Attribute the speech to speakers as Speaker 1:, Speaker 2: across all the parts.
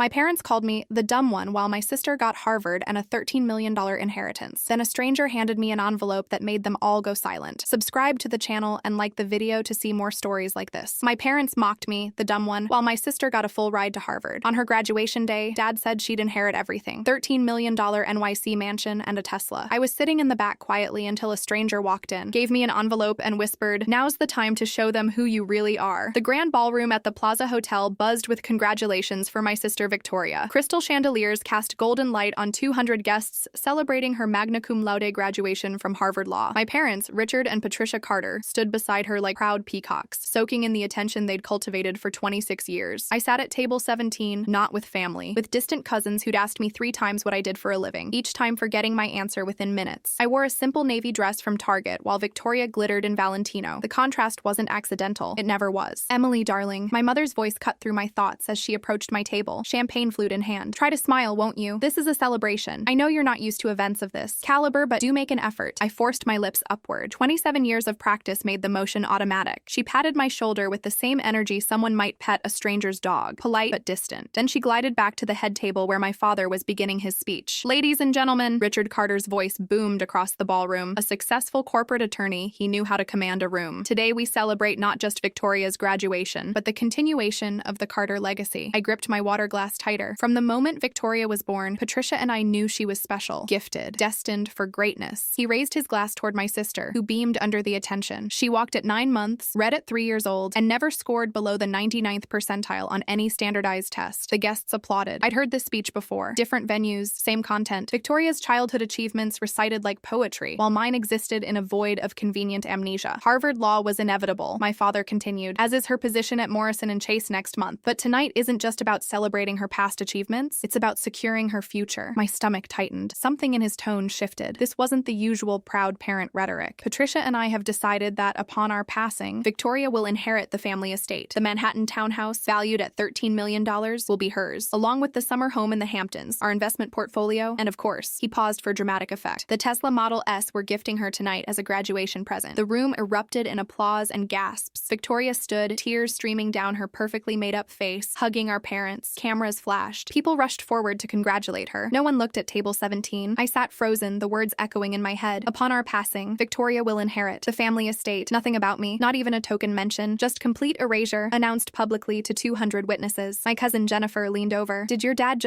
Speaker 1: My parents called me the dumb one while my sister got Harvard and a $13 million inheritance. Then a stranger handed me an envelope that made them all go silent. Subscribe to the channel and like the video to see more stories like this. My parents mocked me, the dumb one, while my sister got a full ride to Harvard. On her graduation day, Dad said she'd inherit everything. $13 million NYC mansion and a Tesla. I was sitting in the back quietly until a stranger walked in, gave me an envelope and whispered, "Now's the time to show them who you really are." The grand ballroom at the Plaza Hotel buzzed with congratulations for my sister Victoria. Crystal chandeliers cast golden light on 200 guests celebrating her magna cum laude graduation from Harvard Law. My parents, Richard and Patricia Carter, stood beside her like proud peacocks, soaking in the attention they'd cultivated for 26 years. I sat at table 17, not with family, with distant cousins who'd asked me 3 times what I did for a living, each time forgetting my answer within minutes. I wore a simple navy dress from Target while Victoria glittered in Valentino. The contrast wasn't accidental. It never was. "Emily, darling," my mother's voice cut through my thoughts as she approached my table, champagne flute in hand. "Try to smile, won't you? This is a celebration. I know you're not used to events of this caliber, but do make an effort." I forced my lips upward. 27 years of practice made the motion automatic. She patted my shoulder with the same energy someone might pet a stranger's dog, polite but distant. Then she glided back to the head table where my father was beginning his speech. "Ladies and gentlemen," Richard Carter's voice boomed across the ballroom. A successful corporate attorney, he knew how to command a room. "Today we celebrate not just Victoria's graduation, but the continuation of the Carter legacy." I gripped my water glass tighter. From the moment Victoria was born, Patricia and I knew she was special, gifted, destined for greatness. He raised his glass toward my sister, who beamed under the attention. She walked at 9 months, read at 3 years old, and never scored below the 99th percentile on any standardized test. The guests applauded. I'd heard this speech before. Different venues, same content. Victoria's childhood achievements recited like poetry, while mine existed in a void of convenient amnesia. "Harvard Law was inevitable," my father continued, "as is her position at Morrison & Chase next month. But tonight isn't just about celebrating her past achievements, it's about securing her future." My stomach tightened. Something in his tone shifted. This wasn't the usual proud parent rhetoric. "Patricia and I have decided that upon our passing, Victoria will inherit the family estate. The Manhattan townhouse, valued at $13 million, will be hers, along with the summer home in the Hamptons, our investment portfolio, and of course," he paused for dramatic effect, "the Tesla Model S we're gifting her tonight as a graduation present." The room erupted in applause and gasps. Victoria stood, tears streaming down her perfectly made-up face, hugging our parents. Cameras flashed. People rushed forward to congratulate her. No one looked at table 17. I sat frozen, the words echoing in my head. "Upon our passing, Victoria will inherit the family estate. Nothing about me, not even a token mention, just complete erasure, announced publicly to 200 witnesses." My cousin Jennifer leaned over. "Did your dad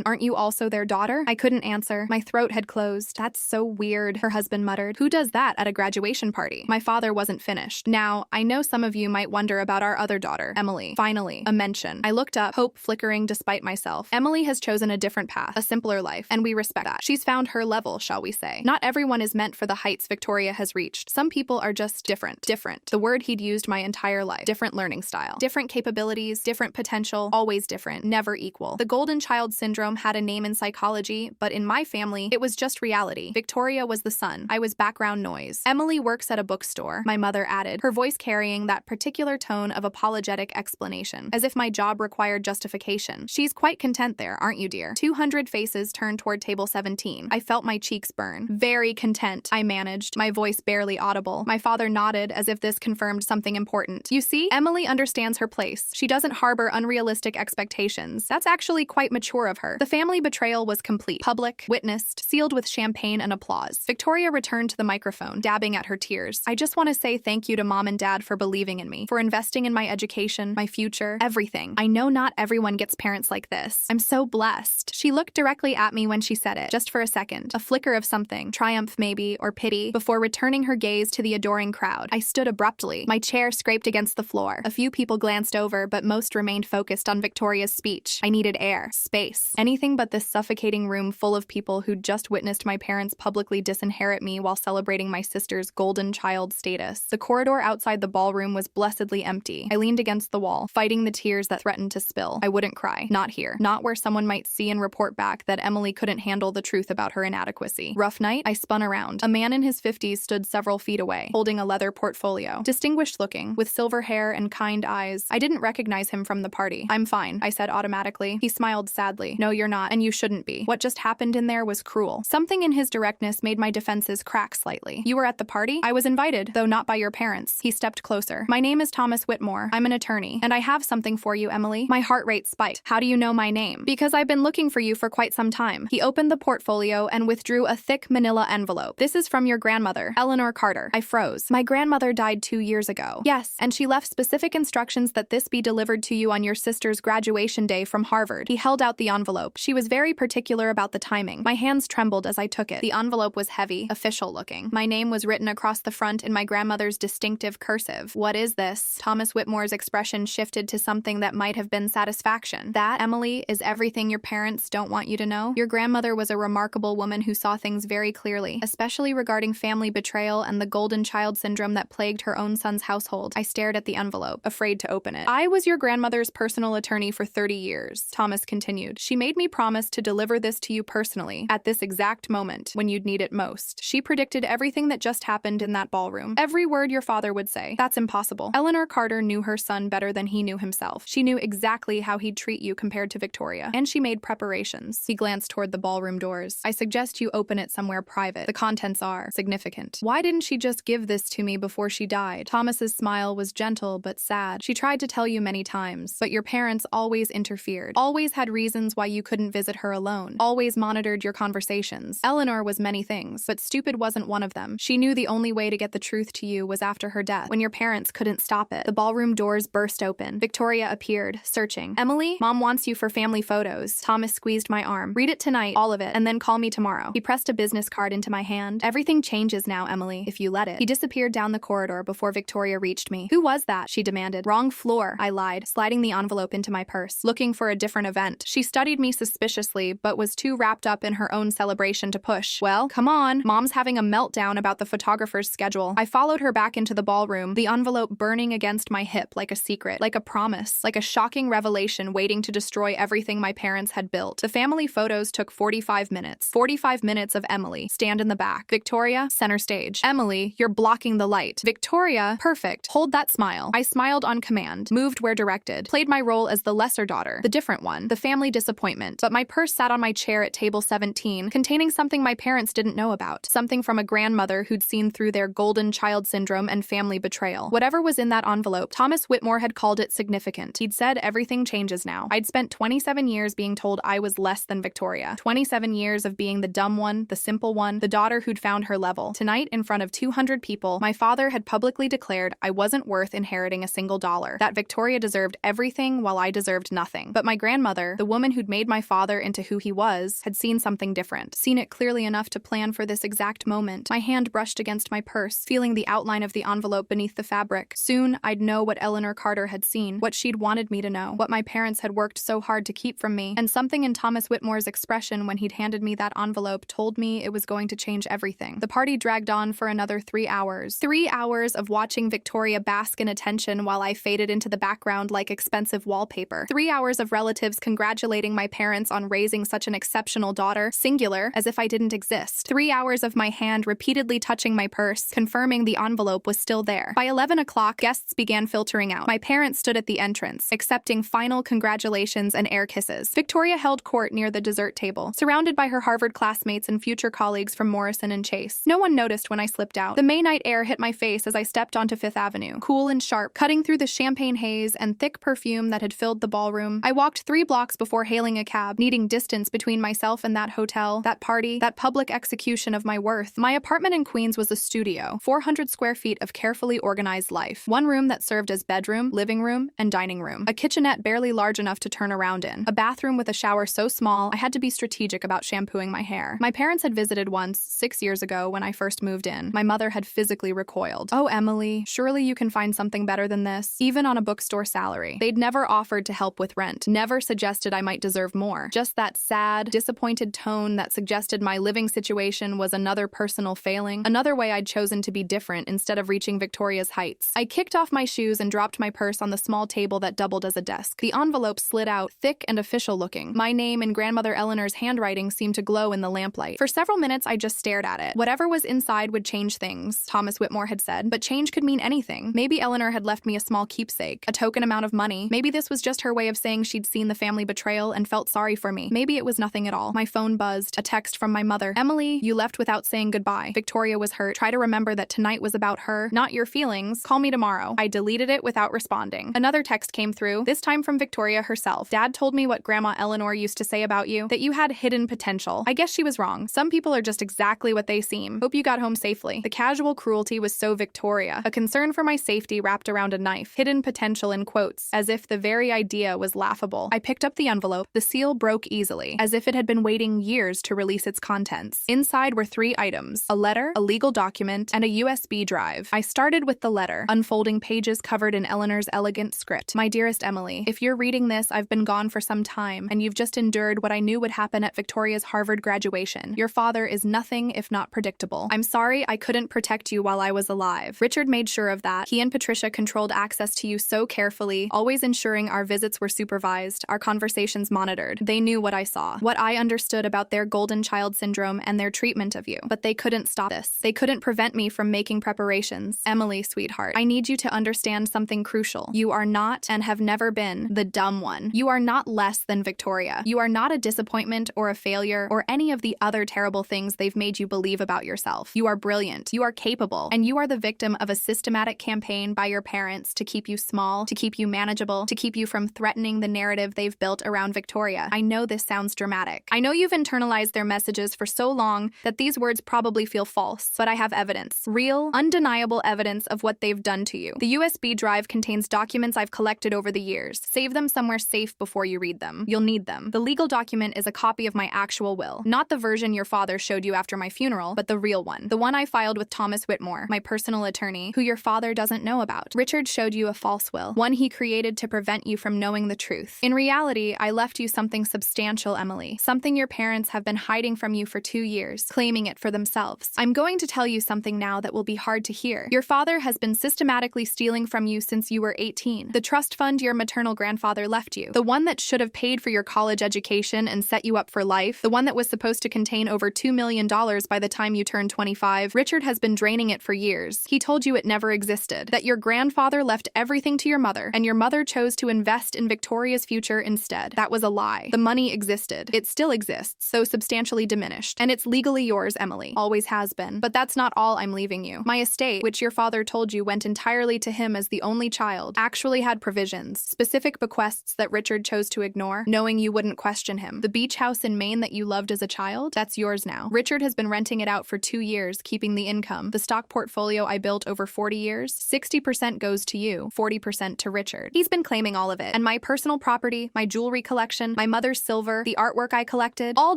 Speaker 1: aren't you also their daughter?" I couldn't answer. My throat had closed. "That's so weird," her husband muttered. "Who does that at a graduation party?" My father wasn't finished. "Now, I know some of you might wonder about our other daughter, Emily." Finally, a mention. I looked up, hope flickering despite myself. "Emily has chosen a different path, a simpler life, and we respect that. She's found her level, shall we say. Not everyone is meant for the heights Victoria has reached. Some people are just different." Different. The word he'd used my entire life. Different learning style. Different capabilities, different potential, always different, never equal. The golden child syndrome had a name in psychology, but in my family, it was just reality. Victoria was the sun. I was background noise. "Emily works at a bookstore," my mother added, her voice carrying that particular tone of apologetic explanation, as if my job required justification. "She's quite content there, aren't you, dear?" 200 faces turned toward table 17. I felt my cheeks burn. "Very content," I managed, my voice barely audible. My father nodded as if this confirmed something important. "You see, Emily understands her place. She doesn't harbor unrealistic expectations. That's actually quite mature of her." The family betrayal was complete. Public, witnessed, sealed with champagne and applause. Victoria returned to the microphone, dabbing at her tears. "I just want to say thank you to Mom and Dad for believing in me, for investing in my education, my future, everything. I know not everyone gets parents like this. I'm so blessed." She looked directly at me when she said it, just for a second, a flicker of something, triumph maybe, or pity, before returning her gaze to the adoring crowd. I stood abruptly. My chair scraped against the floor. A few people glanced over, but most remained focused on Victoria's speech. I needed air, space, anything but this suffocating room full of people who'd just witnessed my parents publicly disinherit me while celebrating my sister's golden child status. The corridor outside the ballroom was blessedly empty. I leaned against the wall, fighting the tears that threatened to spill. I wouldn't cry. Not here. Not where someone might see and report back that Emily couldn't handle the truth about her inadequacy. Rough night? I spun around. A man in his 50s stood several feet away, holding a leather portfolio. Distinguished looking, with silver hair and kind eyes. I didn't recognize him from the party. "I'm fine," I said automatically. He smiled sadly. "No, you're not, and you shouldn't be. What just happened in there was cruel." Something in his directness made my defenses crack slightly. "You were at the party?" "I was invited, though not by your parents." He stepped closer. "My name is Thomas Whitmore. I'm an attorney, and I have something for you, Emily." My heart rate spiked. How do you know my name? Because I've been looking for you for quite some time. He opened the portfolio and withdrew a thick manila envelope. This is from your grandmother, Eleanor Carter. I froze. My grandmother died 2 years ago. Yes, and she left specific instructions that this be delivered to you on your sister's graduation day from Harvard. He held out the envelope. She was very particular about the timing. My hands trembled as I took it. The envelope was heavy, official looking. My name was written across the front in my grandmother's distinctive cursive. What is this? Thomas Whitmore's expression shifted to something that might have been satisfaction. That, Emily, is everything your parents don't want you to know. Your grandmother was a remarkable woman who saw things very clearly, especially regarding family betrayal and the golden child syndrome that plagued her own son's household. I stared at the envelope, afraid to open it. I was your grandmother's personal attorney for 30 years, Thomas continued. She made me promise to deliver this to you personally, at this exact moment, when you'd need it most. She predicted everything that just happened in that ballroom. Every word your father would say. That's impossible. Eleanor Carter knew her son better than he knew himself. She knew exactly how he'd treat you compared to Victoria, and she made preparations. He glanced toward the ballroom doors. I suggest you open it somewhere private. The contents are significant. Why didn't she just give this to me before she died? Thomas's smile was gentle but sad. She tried to tell you many times, but your parents always interfered, always had reasons why you couldn't visit her alone, always monitored your conversations. Eleanor was many things, but stupid wasn't one of them. She knew the only way to get the truth to you was after her death, when your parents couldn't stop it. The ballroom doors burst open. Victoria appeared, searching. Emily, Mom wants you for family photos. Thomas squeezed my arm. Read it tonight, all of it, and then call me tomorrow. He pressed a business card into my hand. Everything changes now, Emily, if you let it. He disappeared down the corridor before Victoria reached me. Who was that? She demanded. Wrong floor, I lied, sliding the envelope into my purse, looking for a different event. She studied me suspiciously, but was too wrapped up in her own celebration to push. Well, come on. Mom's having a meltdown about the photographer's schedule. I followed her back into the ballroom, the envelope burning against my hip like a secret, like a promise, like a shocking revelation waiting to destroy everything my parents had built. The family photos took 45 minutes. 45 minutes of Emily, stand in the back. Victoria, center stage. Emily, you're blocking the light. Victoria, perfect. Hold that smile. I smiled on command, moved where directed, played my role as the lesser daughter, the different one, the family disappointment. But my purse sat on my chair at table 17, containing something my parents didn't know about, something from a grandmother who'd seen through their golden child syndrome and family betrayal. Whatever was in that envelope, Thomas Whitmore had called it significant. He'd said everything changes now. I'd spent 27 years being told I was less than Victoria. 27 years of being the dumb one, the simple one, the daughter who'd found her level. Tonight, in front of 200 people, my father had publicly declared I wasn't worth inheriting a single dollar, that Victoria deserved everything while I deserved nothing. But my grandmother, the woman who'd made my father into who he was, had seen something different, seen it clearly enough to plan for this exact moment. My hand brushed against my purse, feeling the outline of the envelope beneath the fabric. Soon, I'd know what Eleanor Carter had seen, what she'd wanted me to know, what my parents had worked so hard to keep from me, and something in Thomas Whitmore's expression when he'd handed me that envelope told me it was going to change everything. The party dragged on for another 3 hours. 3 hours of watching Victoria bask in attention while I faded into the background like expensive wallpaper. 3 hours of relatives congratulating my parents on raising such an exceptional daughter, singular, as if I didn't exist. 3 hours of my hand repeatedly touching my purse, confirming the envelope was still there. By 11 o'clock, guests began filtering out. My parents stood at the entrance, accepting final congratulations and air kisses. Victoria held court near the dessert table, surrounded by her Harvard classmates and future colleagues from Morrison and Chase. No one noticed when I slipped out. The May night air hit my face as I stepped onto Fifth Avenue, cool and sharp, cutting through the champagne haze and thick perfume that had filled the ballroom. I walked 3 blocks before hailing a cab, needing distance between myself and that hotel, that party, that public execution of my worth. My apartment in Queens was a studio, 400 square feet of carefully organized life. One room that served as bedroom, living room, and dining room. A kitchenette barely large enough to turn around in. A bathroom with a shower so small I had to be strategic about shampooing my hair. My parents had visited once, 6 years ago when I first moved in. My mother had physically recoiled. Oh, Emily, surely you can find something better than this, even on a bookstore salary. They'd never offered to help with rent, never suggested I might deserve more. Just that sad, disappointed tone that suggested my living situation was another personal failing, another way I'd chosen to be different instead of reaching Victoria's heights. I kicked off my shoes and dropped my purse on the small table that doubled as a desk. The envelope slid out, thick and official looking. My name in grandmother Eleanor's handwriting seemed to glow in the lamplight. For several minutes, I just stared at it. Whatever was inside would change things, Thomas Whitmore had said, but change could mean anything. Maybe Eleanor had left me a small keepsake, a token amount of money. Maybe this was just her way of saying she'd seen the family betrayal and felt sorry for me. Maybe it was nothing at all. My phone buzzed, a text from my mother. Emily, you left without saying goodbye. Victoria was hurt. Try to remember that tonight was about her, not your feelings. Call me tomorrow. I deleted it without responding. Another text came through, this time from Victoria herself. yourself. Dad told me what Grandma Eleanor used to say about you, that you had hidden potential. I guess she was wrong. Some people are just exactly what they seem. Hope you got home safely. The casual cruelty was so Victoria. A concern for my safety wrapped around a knife. Hidden potential in quotes, as if the very idea was laughable. I picked up the envelope. The seal broke easily, as if it had been waiting years to release its contents. Inside were 3 items: a letter, a legal document, and a USB drive. I started with the letter, unfolding pages covered in Eleanor's elegant script. My dearest Emily, if you're reading this, I've been gone for some time, and you've just endured what I knew would happen at Victoria's Harvard graduation. Your father is nothing if not predictable. I'm sorry I couldn't protect you while I was alive. Richard made sure of that. He and Patricia controlled access to you so carefully, always ensuring our visits were supervised, our conversations monitored. They knew what I saw, what I understood about their golden child syndrome and their treatment of you. But they couldn't stop this. They couldn't prevent me from making preparations. Emily, sweetheart, I need you to understand something crucial. You are not, and have never been, the dumb one. You are not less than Victoria. You are not a disappointment or a failure or any of the other terrible things they've made you believe about yourself. You are brilliant. You are capable. And you are the victim of a systematic campaign by your parents to keep you small, to keep you manageable, to keep you from threatening the narrative they've built around Victoria. I know this sounds dramatic. I know you've internalized their messages for so long that these words probably feel false, but I have evidence. Real, undeniable evidence of what they've done to you. The USB drive contains documents I've collected over the years. Save them somewhere safe before you read them. You'll need them. The legal document is a copy of my actual will. Not the version your father showed you after my funeral, but the real one. The one I filed with Thomas Whitmore, my personal attorney, who your father doesn't know about. Richard showed you a false will, one he created to prevent you from knowing the truth. In reality, I left you something substantial, Emily. Something your parents have been hiding from you for 2 years, claiming it for themselves. I'm going to tell you something now that will be hard to hear. Your father has been systematically stealing from you since you were 18. The trust fund your maternal grandfather left you, the one that should have paid for your college education and set you up for life, the one that was supposed to contain over $2 million by the time you turned 25, Richard has been draining it for years. He told you it never existed, that your grandfather left everything to your mother, and your mother chose to invest in Victoria's future instead. That was a lie. The money existed. It still exists, though substantially diminished. And it's legally yours, Emily. Always has been. But that's not all I'm leaving you. My estate, which your father told you went entirely to him as the only child, actually had provisions, specific bequests that Richard chose to ignore, knowing you wouldn't question him. The beach house in Maine that you loved as a child, that's yours now. Richard has been renting it out for 2 years, keeping the income. The stock portfolio I built over 40 years, 60% goes to you, 40% to Richard. He's been claiming all of it. And my personal property, my jewelry collection, my mother's silver, the artwork I collected, all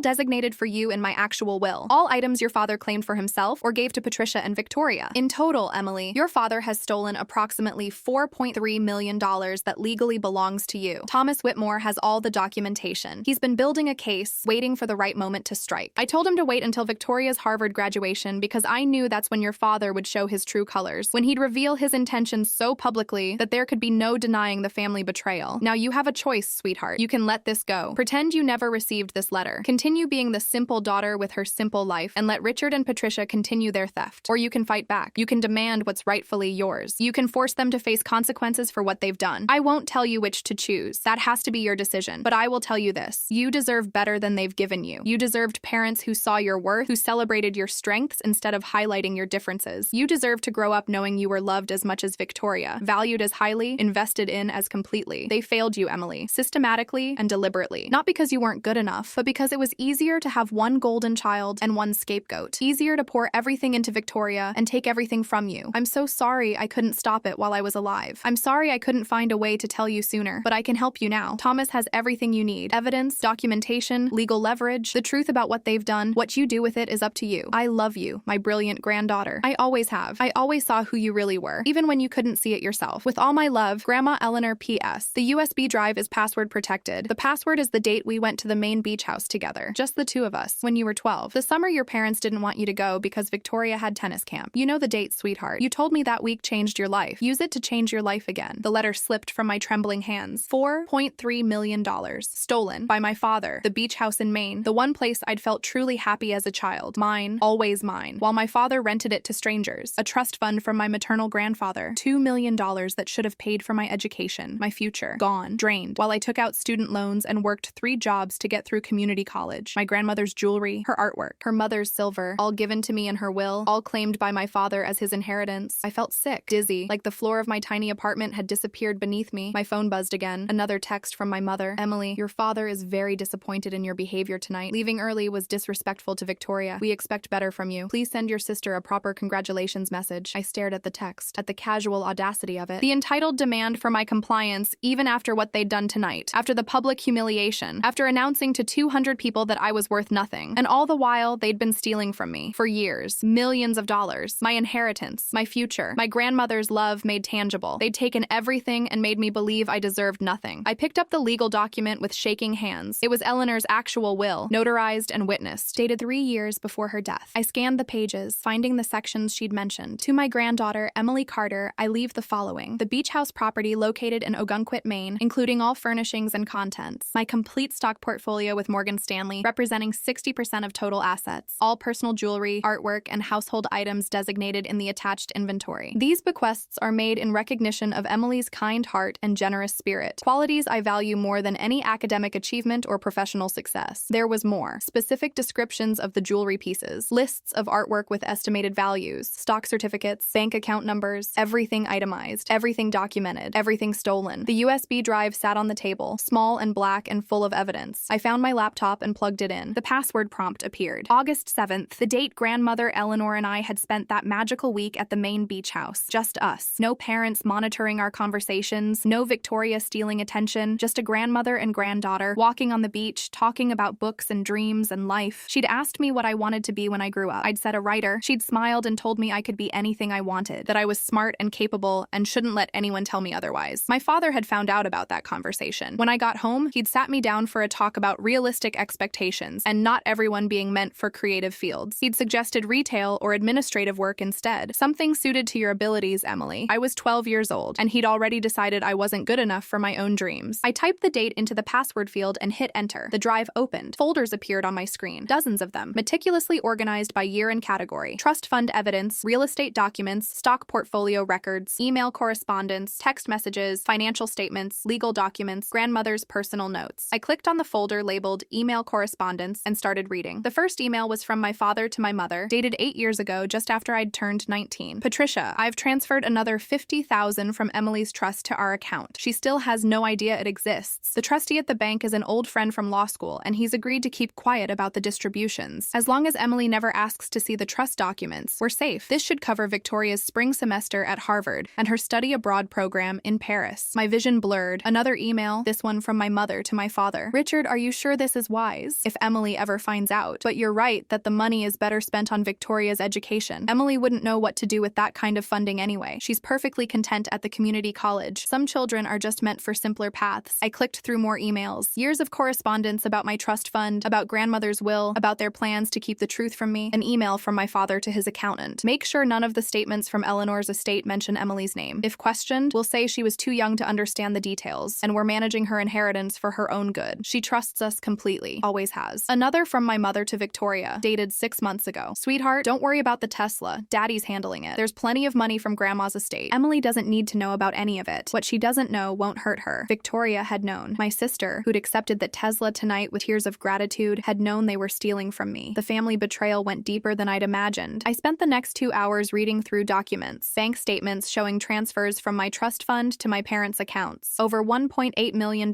Speaker 1: designated for you in my actual will. All items your father claimed for himself or gave to Patricia and Victoria. In total, Emily, your father has stolen approximately $4.3 million that legally belongs to you. Thomas Whitmore has all the documentation. He's been building a case, waiting for the right moment to strike. I told him to wait until Victoria's Harvard graduation because I knew that's when your father would show his true colors, when he'd reveal his intentions so publicly that there could be no denying the family betrayal. Now you have a choice, sweetheart. You can let this go. Pretend you never received this letter. Continue being the simple daughter with her simple life and let Richard and Patricia continue their theft. Or you can fight back. You can demand what's rightfully yours. You can force them to face consequences for what they've done. I won't tell you which to choose. That has to be your decision. But I will tell you this. You deserve better than they've given you. You deserved parents who saw your worth, who celebrated your strengths instead of highlighting your differences. You deserve to grow up knowing you were loved as much as Victoria, valued as highly, invested in as completely. They failed you, Emily, systematically and deliberately. Not because you weren't good enough, but because it was easier to have one golden child and one scapegoat. Easier to pour everything into Victoria and take everything from you. I'm so sorry I couldn't stop it while I was alive. I'm sorry I couldn't find a way to tell you sooner, but I can help you now. Thomas has everything you need. Evidence, documentation, legal leverage, the truth about what they've done. What you do with it is up to you. I love you, my brilliant granddaughter. I always have. I always saw who you really were, even when you couldn't see it yourself. With all my love, Grandma Eleanor P.S. The USB drive is password protected. The password is the date we went to the Maine beach house together. Just the 2 of us, when you were 12. The summer your parents didn't want you to go because Victoria had tennis camp. You know the date, sweetheart. You told me that week changed your life. Use it to change your life again. The letter slipped from my trembling hands. $4.3 million. Stolen by my father. The beach house in Maine. The one place I'd felt truly happy as a child. Mine. Always mine. While my father rented it to strangers. A trust fund from my maternal grandfather. $2 million that should have paid for my education. My future. Gone. Drained. While I took out student loans and worked 3 jobs to get through community college. My grandmother's jewelry. Her artwork. Her mother's silver. All given to me in her will. All claimed by my father as his inheritance. I felt sick. Dizzy. Like the floor of my tiny apartment had disappeared beneath me. My phone buzzed again. Another Another text from my mother. Emily, your father is very disappointed in your behavior tonight. Leaving early was disrespectful to Victoria. We expect better from you. Please send your sister a proper congratulations message. I stared at the text, at the casual audacity of it. The entitled demand for my compliance, even after what they'd done tonight, after the public humiliation, after announcing to 200 people that I was worth nothing. And all the while, they'd been stealing from me. For years. Millions of dollars. My inheritance. My future. My grandmother's love made tangible. They'd taken everything and made me believe I deserved nothing. I picked up the legal document with shaking hands. It was Eleanor's actual will, notarized and witnessed, dated 3 years before her death. I scanned the pages, finding the sections she'd mentioned. To my granddaughter, Emily Carter, I leave the following. The beach house property located in Ogunquit, Maine, including all furnishings and contents. My complete stock portfolio with Morgan Stanley, representing 60% of total assets. All personal jewelry, artwork, and household items designated in the attached inventory. These bequests are made in recognition of Emily's kind heart and generous spirit, qualities I value more than any academic achievement or professional success. There was more. Specific descriptions of the jewelry pieces, lists of artwork with estimated values, stock certificates, bank account numbers, everything itemized, everything documented, everything stolen. The USB drive sat on the table, small and black and full of evidence. I found my laptop and plugged it in. The password prompt appeared. August 7th, the date grandmother Eleanor and I had spent that magical week at the Maine beach house. Just us. No parents monitoring our conversations, no Victoria stealing attention, just a grandmother and granddaughter walking on the beach, talking about books and dreams and life. She'd asked me what I wanted to be when I grew up. I'd said a writer. She'd smiled and told me I could be anything I wanted, that I was smart and capable and shouldn't let anyone tell me otherwise. My father had found out about that conversation. When I got home, he'd sat me down for a talk about realistic expectations and not everyone being meant for creative fields. He'd suggested retail or administrative work instead, something suited to your abilities, Emily. I was 12 years old, and he'd already decided I wasn't good enough for my own dreams. I typed the date into the password field and hit enter. The drive opened. Folders appeared on my screen, dozens of them, meticulously organized by year and category. Trust fund evidence, real estate documents, stock portfolio records, email correspondence, text messages, financial statements, legal documents, grandmother's personal notes. I clicked on the folder labeled email correspondence and started reading. The first email was from my father to my mother, dated 8 years ago, just after I'd turned 19. Patricia, I've transferred another $50,000 from Emily's trust to our account. She still has no idea it exists. The trustee at the bank is an old friend from law school, and he's agreed to keep quiet about the distributions. As long as Emily never asks to see the trust documents, we're safe. This should cover Victoria's spring semester at Harvard and her study abroad program in Paris. My vision blurred. Another email, this one from my mother to my father. Richard, are you sure this is wise? If Emily ever finds out. But you're right that the money is better spent on Victoria's education. Emily wouldn't know what to do with that kind of funding anyway. She's perfectly content at the community college. Some children are just meant for simpler paths. I clicked through more emails. Years of correspondence about my trust fund, about grandmother's will, about their plans to keep the truth from me. An email from my father to his accountant. Make sure none of the statements from Eleanor's estate mention Emily's name. If questioned, we'll say she was too young to understand the details, and we're managing her inheritance for her own good. She trusts us completely. Always has. Another from my mother to Victoria, dated 6 months ago. Sweetheart, don't worry about the Tesla. Daddy's handling it. There's plenty of money from Grandma's estate. Emily doesn't need to know about any of it. What she doesn't know won't hurt her. Victoria had known. My sister, who'd accepted that Tesla tonight with tears of gratitude, had known they were stealing from me. The family betrayal went deeper than I'd imagined. I spent the next 2 hours reading through documents, bank statements showing transfers from my trust fund to my parents' accounts. Over $1.8 million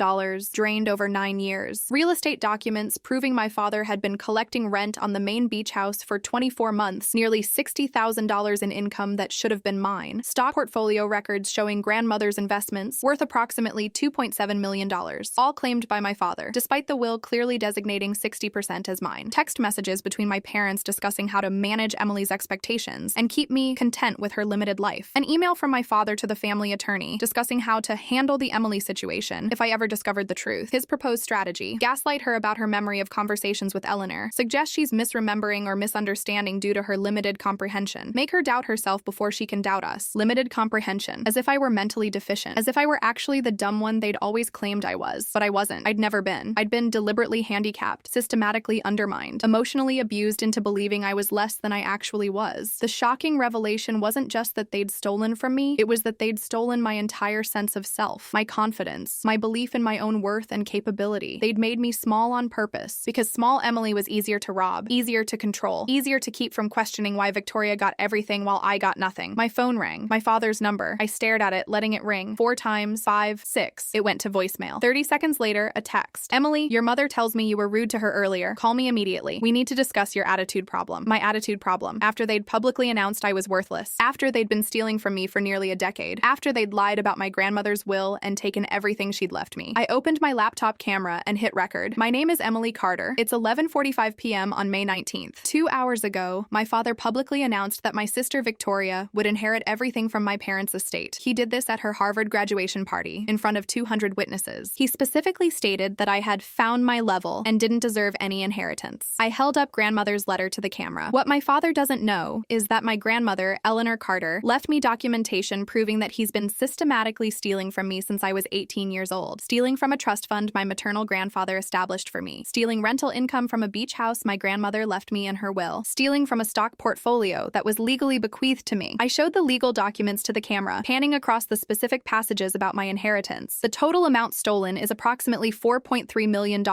Speaker 1: drained over 9 years. Real estate documents proving my father had been collecting rent on the Maine beach house for 24 months, nearly $60,000 in income that should have been mine. Stock portfolio records showing grandmother's investments worth approximately $2.7 million, all claimed by my father, despite the will clearly designating 60% as mine. Text messages between my parents discussing how to manage Emily's expectations and keep me content with her limited life. An email from my father to the family attorney discussing how to handle the Emily situation if I ever discovered the truth. His proposed strategy: gaslight her about her memory of conversations with Eleanor, suggest she's misremembering or misunderstanding due to her limited comprehension, make her doubt herself before she can doubt us. Limited comprehension, as if I were mentally deficient, as if I were actually the dumb one they'd always claimed I was. But I wasn't. I'd never been. I'd been deliberately handicapped, systematically undermined, emotionally abused into believing I was less than I actually was. The shocking revelation wasn't just that they'd stolen from me, it was that they'd stolen my entire sense of self, my confidence, my belief in my own worth and capability. They'd made me small on purpose, because small Emily was easier to rob, easier to control, easier to keep from questioning why Victoria got everything while I got nothing. My phone rang. My father's number. I stared at it, letting it ring. 4 times, 5, 6. It went to voicemail. 30 seconds later, a text. Emily, your mother tells me you were rude to her earlier. Call me immediately. We need to discuss your attitude problem. My attitude problem. After they'd publicly announced I was worthless. After they'd been stealing from me for nearly a decade. After they'd lied about my grandmother's will and taken everything she'd left me. I opened my laptop camera and hit record. My name is Emily Carter. It's 11:45 p.m. on May 19th. 2 hours ago, my father publicly announced that my sister Victoria would inherit everything from my parents' estate. He did this at her Harvard graduation party, in front of 200 witnesses. He specifically stated that I had found my level and didn't deserve any inheritance. I held up grandmother's letter to the camera. What my father doesn't know is that my grandmother, Eleanor Carter, left me documentation proving that he's been systematically stealing from me since I was 18 years old. Stealing from a trust fund my maternal grandfather established for me. Stealing rental income from a beach house my grandmother left me in her will. Stealing from a stock portfolio that was legally bequeathed to me. I showed the legal documents to the camera, panning across the specific passages about my inheritance. The total amount stolen is approximately $4.3 million.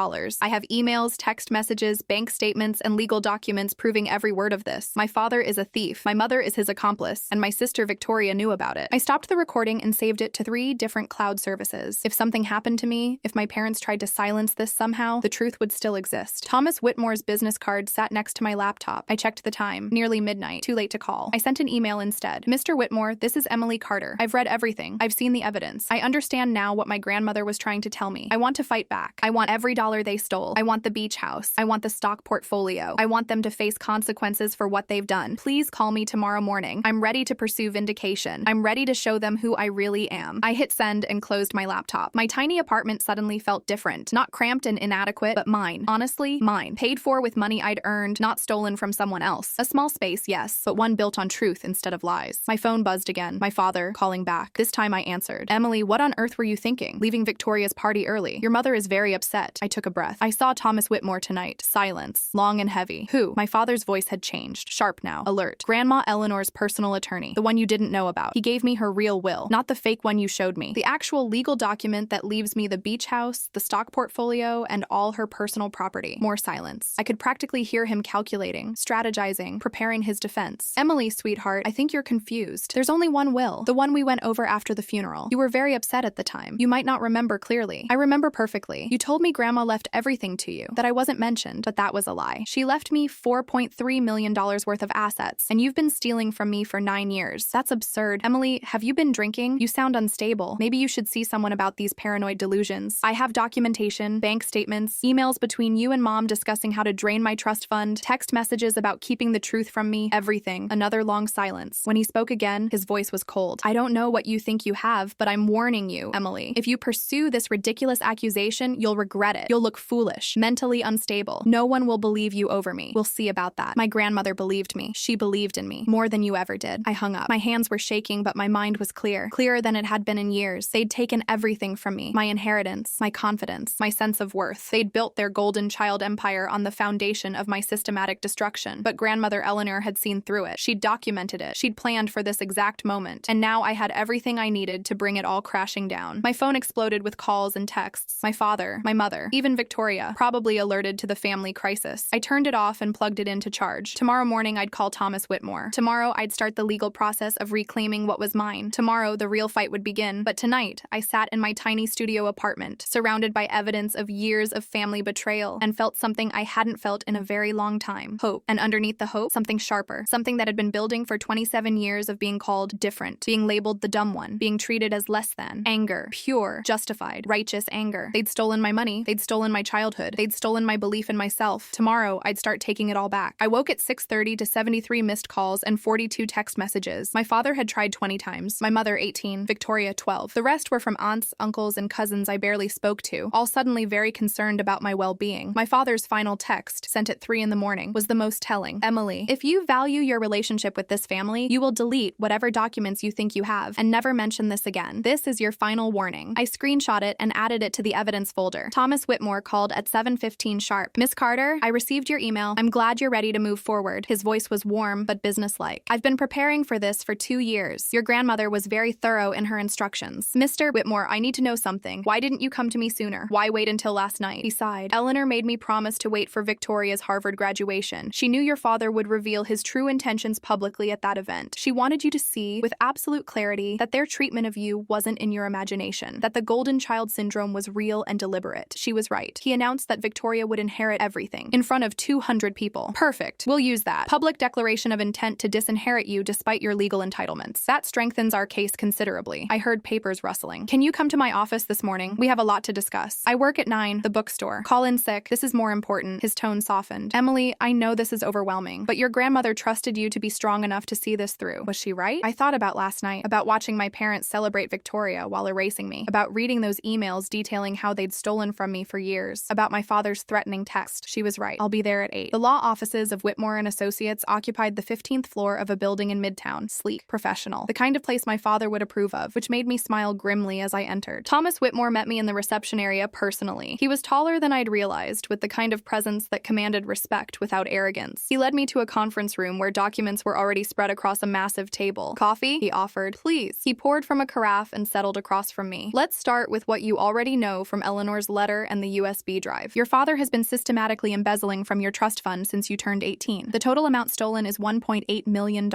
Speaker 1: I have emails, text messages, bank statements, and legal documents proving every word of this. My father is a thief, my mother is his accomplice, and my sister Victoria knew about it. I stopped the recording and saved it to 3 different cloud services. If something happened to me, if my parents tried to silence this somehow, the truth would still exist. Thomas Whitmore's business card sat next to my laptop. I checked the time. Nearly midnight. Too late to call. I sent an email instead. Mr. Whitmore, this is Emily Carter. I've read everything. I've seen the evidence. I understand now what my grandmother was trying to tell me. I want to fight back. I want every dollar they stole. I want the beach house. I want the stock portfolio. I want them to face consequences for what they've done. Please call me tomorrow morning. I'm ready to pursue vindication. I'm ready to show them who I really am. I hit send and closed my laptop. My tiny apartment suddenly felt different. Not cramped and inadequate, but mine. Honestly, mine. Paid for with money I'd earned, not stolen from someone else. A small space, yes, but one built on truth instead of lies. My phone buzzed again. My father, calling back. This time I answered. Emily, what on earth were you thinking? Leaving Victoria's party early. Your mother is very upset. I took a breath. I saw Thomas Whitmore tonight. Silence. Long and heavy. Who? My father's voice had changed. Sharp now. Alert. Grandma Eleanor's personal attorney. The one you didn't know about. He gave me her real will, not the fake one you showed me. The actual legal document that leaves me the beach house, the stock portfolio, and all her personal property. More silence. I could practically hear him calculating, strategizing, preparing his defense. Emily, sweetheart, I think you're confused. There's only one will. The one we went over after the funeral. You were very upset at the time. You might not remember clearly. I remember perfectly. You told me Grandma left everything to you, that I wasn't mentioned, but that was a lie. She left me $4.3 million worth of assets, and you've been stealing from me for 9 years. That's absurd. Emily, have you been drinking? You sound unstable. Maybe you should see someone about these paranoid delusions. I have documentation, bank statements, emails between you and Mom discussing how to drain my trust fund, text messages about keeping the truth from me, everything. Another long silence. When he spoke again, his voice was cold. I don't know what you think you have, but I'm warning you, Emily. If you pursue this ridiculous accusation, you'll regret it. You'll look foolish, mentally unstable. No one will believe you over me. We'll see about that. My grandmother believed me. She believed in me. More than you ever did. I hung up. My hands were shaking, but my mind was clear. Clearer than it had been in years. They'd taken everything from me. My inheritance, my confidence, my sense of worth. They'd built their golden child empire on the foundation of my systematic destruction. But grandmother Eleanor had seen through it. She'd documented it. She'd planned for this exact moment. And now I had everything I needed to bring it all crashing down. My phone exploded with calls and texts. My father, my mother, even Victoria, probably alerted to the family crisis. I turned it off and plugged it into charge. Tomorrow morning, I'd call Thomas Whitmore. Tomorrow, I'd start the legal process of reclaiming what was mine. Tomorrow, the real fight would begin. But tonight, I sat in my tiny studio apartment, surrounded by evidence of years of family betrayal, and felt something I hadn't felt in a very long time. Hope. And underneath the hope, something sharper. Something that had been building for 27 years of being called different, being labeled the dumb one, being treated as less than. Anger. Pure, justified, righteous anger. They'd stolen my money. They'd stolen my childhood. They'd stolen my belief in myself. Tomorrow, I'd start taking it all back. I woke at 6:30 to 73 missed calls and 42 text messages. My father had tried 20 times. My mother 18. Victoria 12. The rest were from aunts, uncles, and cousins I barely spoke to, all suddenly very concerned about my well-being. My father's final text, sent at 3 in the morning, was the most telling. Emily, if you value your relationship with this family, you will delete whatever documents you think you have and never mention this again. This is your final warning. I screenshot it and added it to the evidence folder. Thomas Whitmore called at 7:15 sharp. Miss Carter, I received your email. I'm glad you're ready to move forward. His voice was warm but businesslike. I've been preparing for this for 2 years. Your grandmother was very thorough in her instructions. Mr. Whitmore, I need to know something. Why didn't you come to me sooner? Why wait until last night? He sighed. Eleanor made me promise to wait for Victoria's Harvard graduation. She knew your father would reveal his true intentions publicly at that event. She wanted you to see, with absolute clarity, that their treatment of you wasn't in your imagination. confirmation that the golden child syndrome was real and deliberate. She was right. He announced that Victoria would inherit everything in front of 200 people. Perfect. We'll use that. Public declaration of intent to disinherit you despite your legal entitlements. That strengthens our case considerably. I heard papers rustling. Can you come to my office this morning? We have a lot to discuss. I work at 9, the bookstore. Call in sick. This is more important. His tone softened. Emily, I know this is overwhelming, but your grandmother trusted you to be strong enough to see this through. Was she right? I thought about last night, about watching my parents celebrate Victoria while erasing me, about reading those emails detailing how they'd stolen from me for years, about my father's threatening text. She was right. I'll be there at 8. The law offices of Whitmore and Associates occupied the 15th floor of a building in Midtown, sleek, professional, the kind of place my father would approve of, which made me smile grimly as I entered. Thomas Whitmore met me in the reception area personally. He was taller than I'd realized, with the kind of presence that commanded respect without arrogance. He led me to a conference room where documents were already spread across a massive table. Coffee? He offered. Please. He poured from a carafe and settled across from me. Let's start with what you already know from Eleanor's letter and the USB drive. Your father has been systematically embezzling from your trust fund since you turned 18. The total amount stolen is $1.8 million.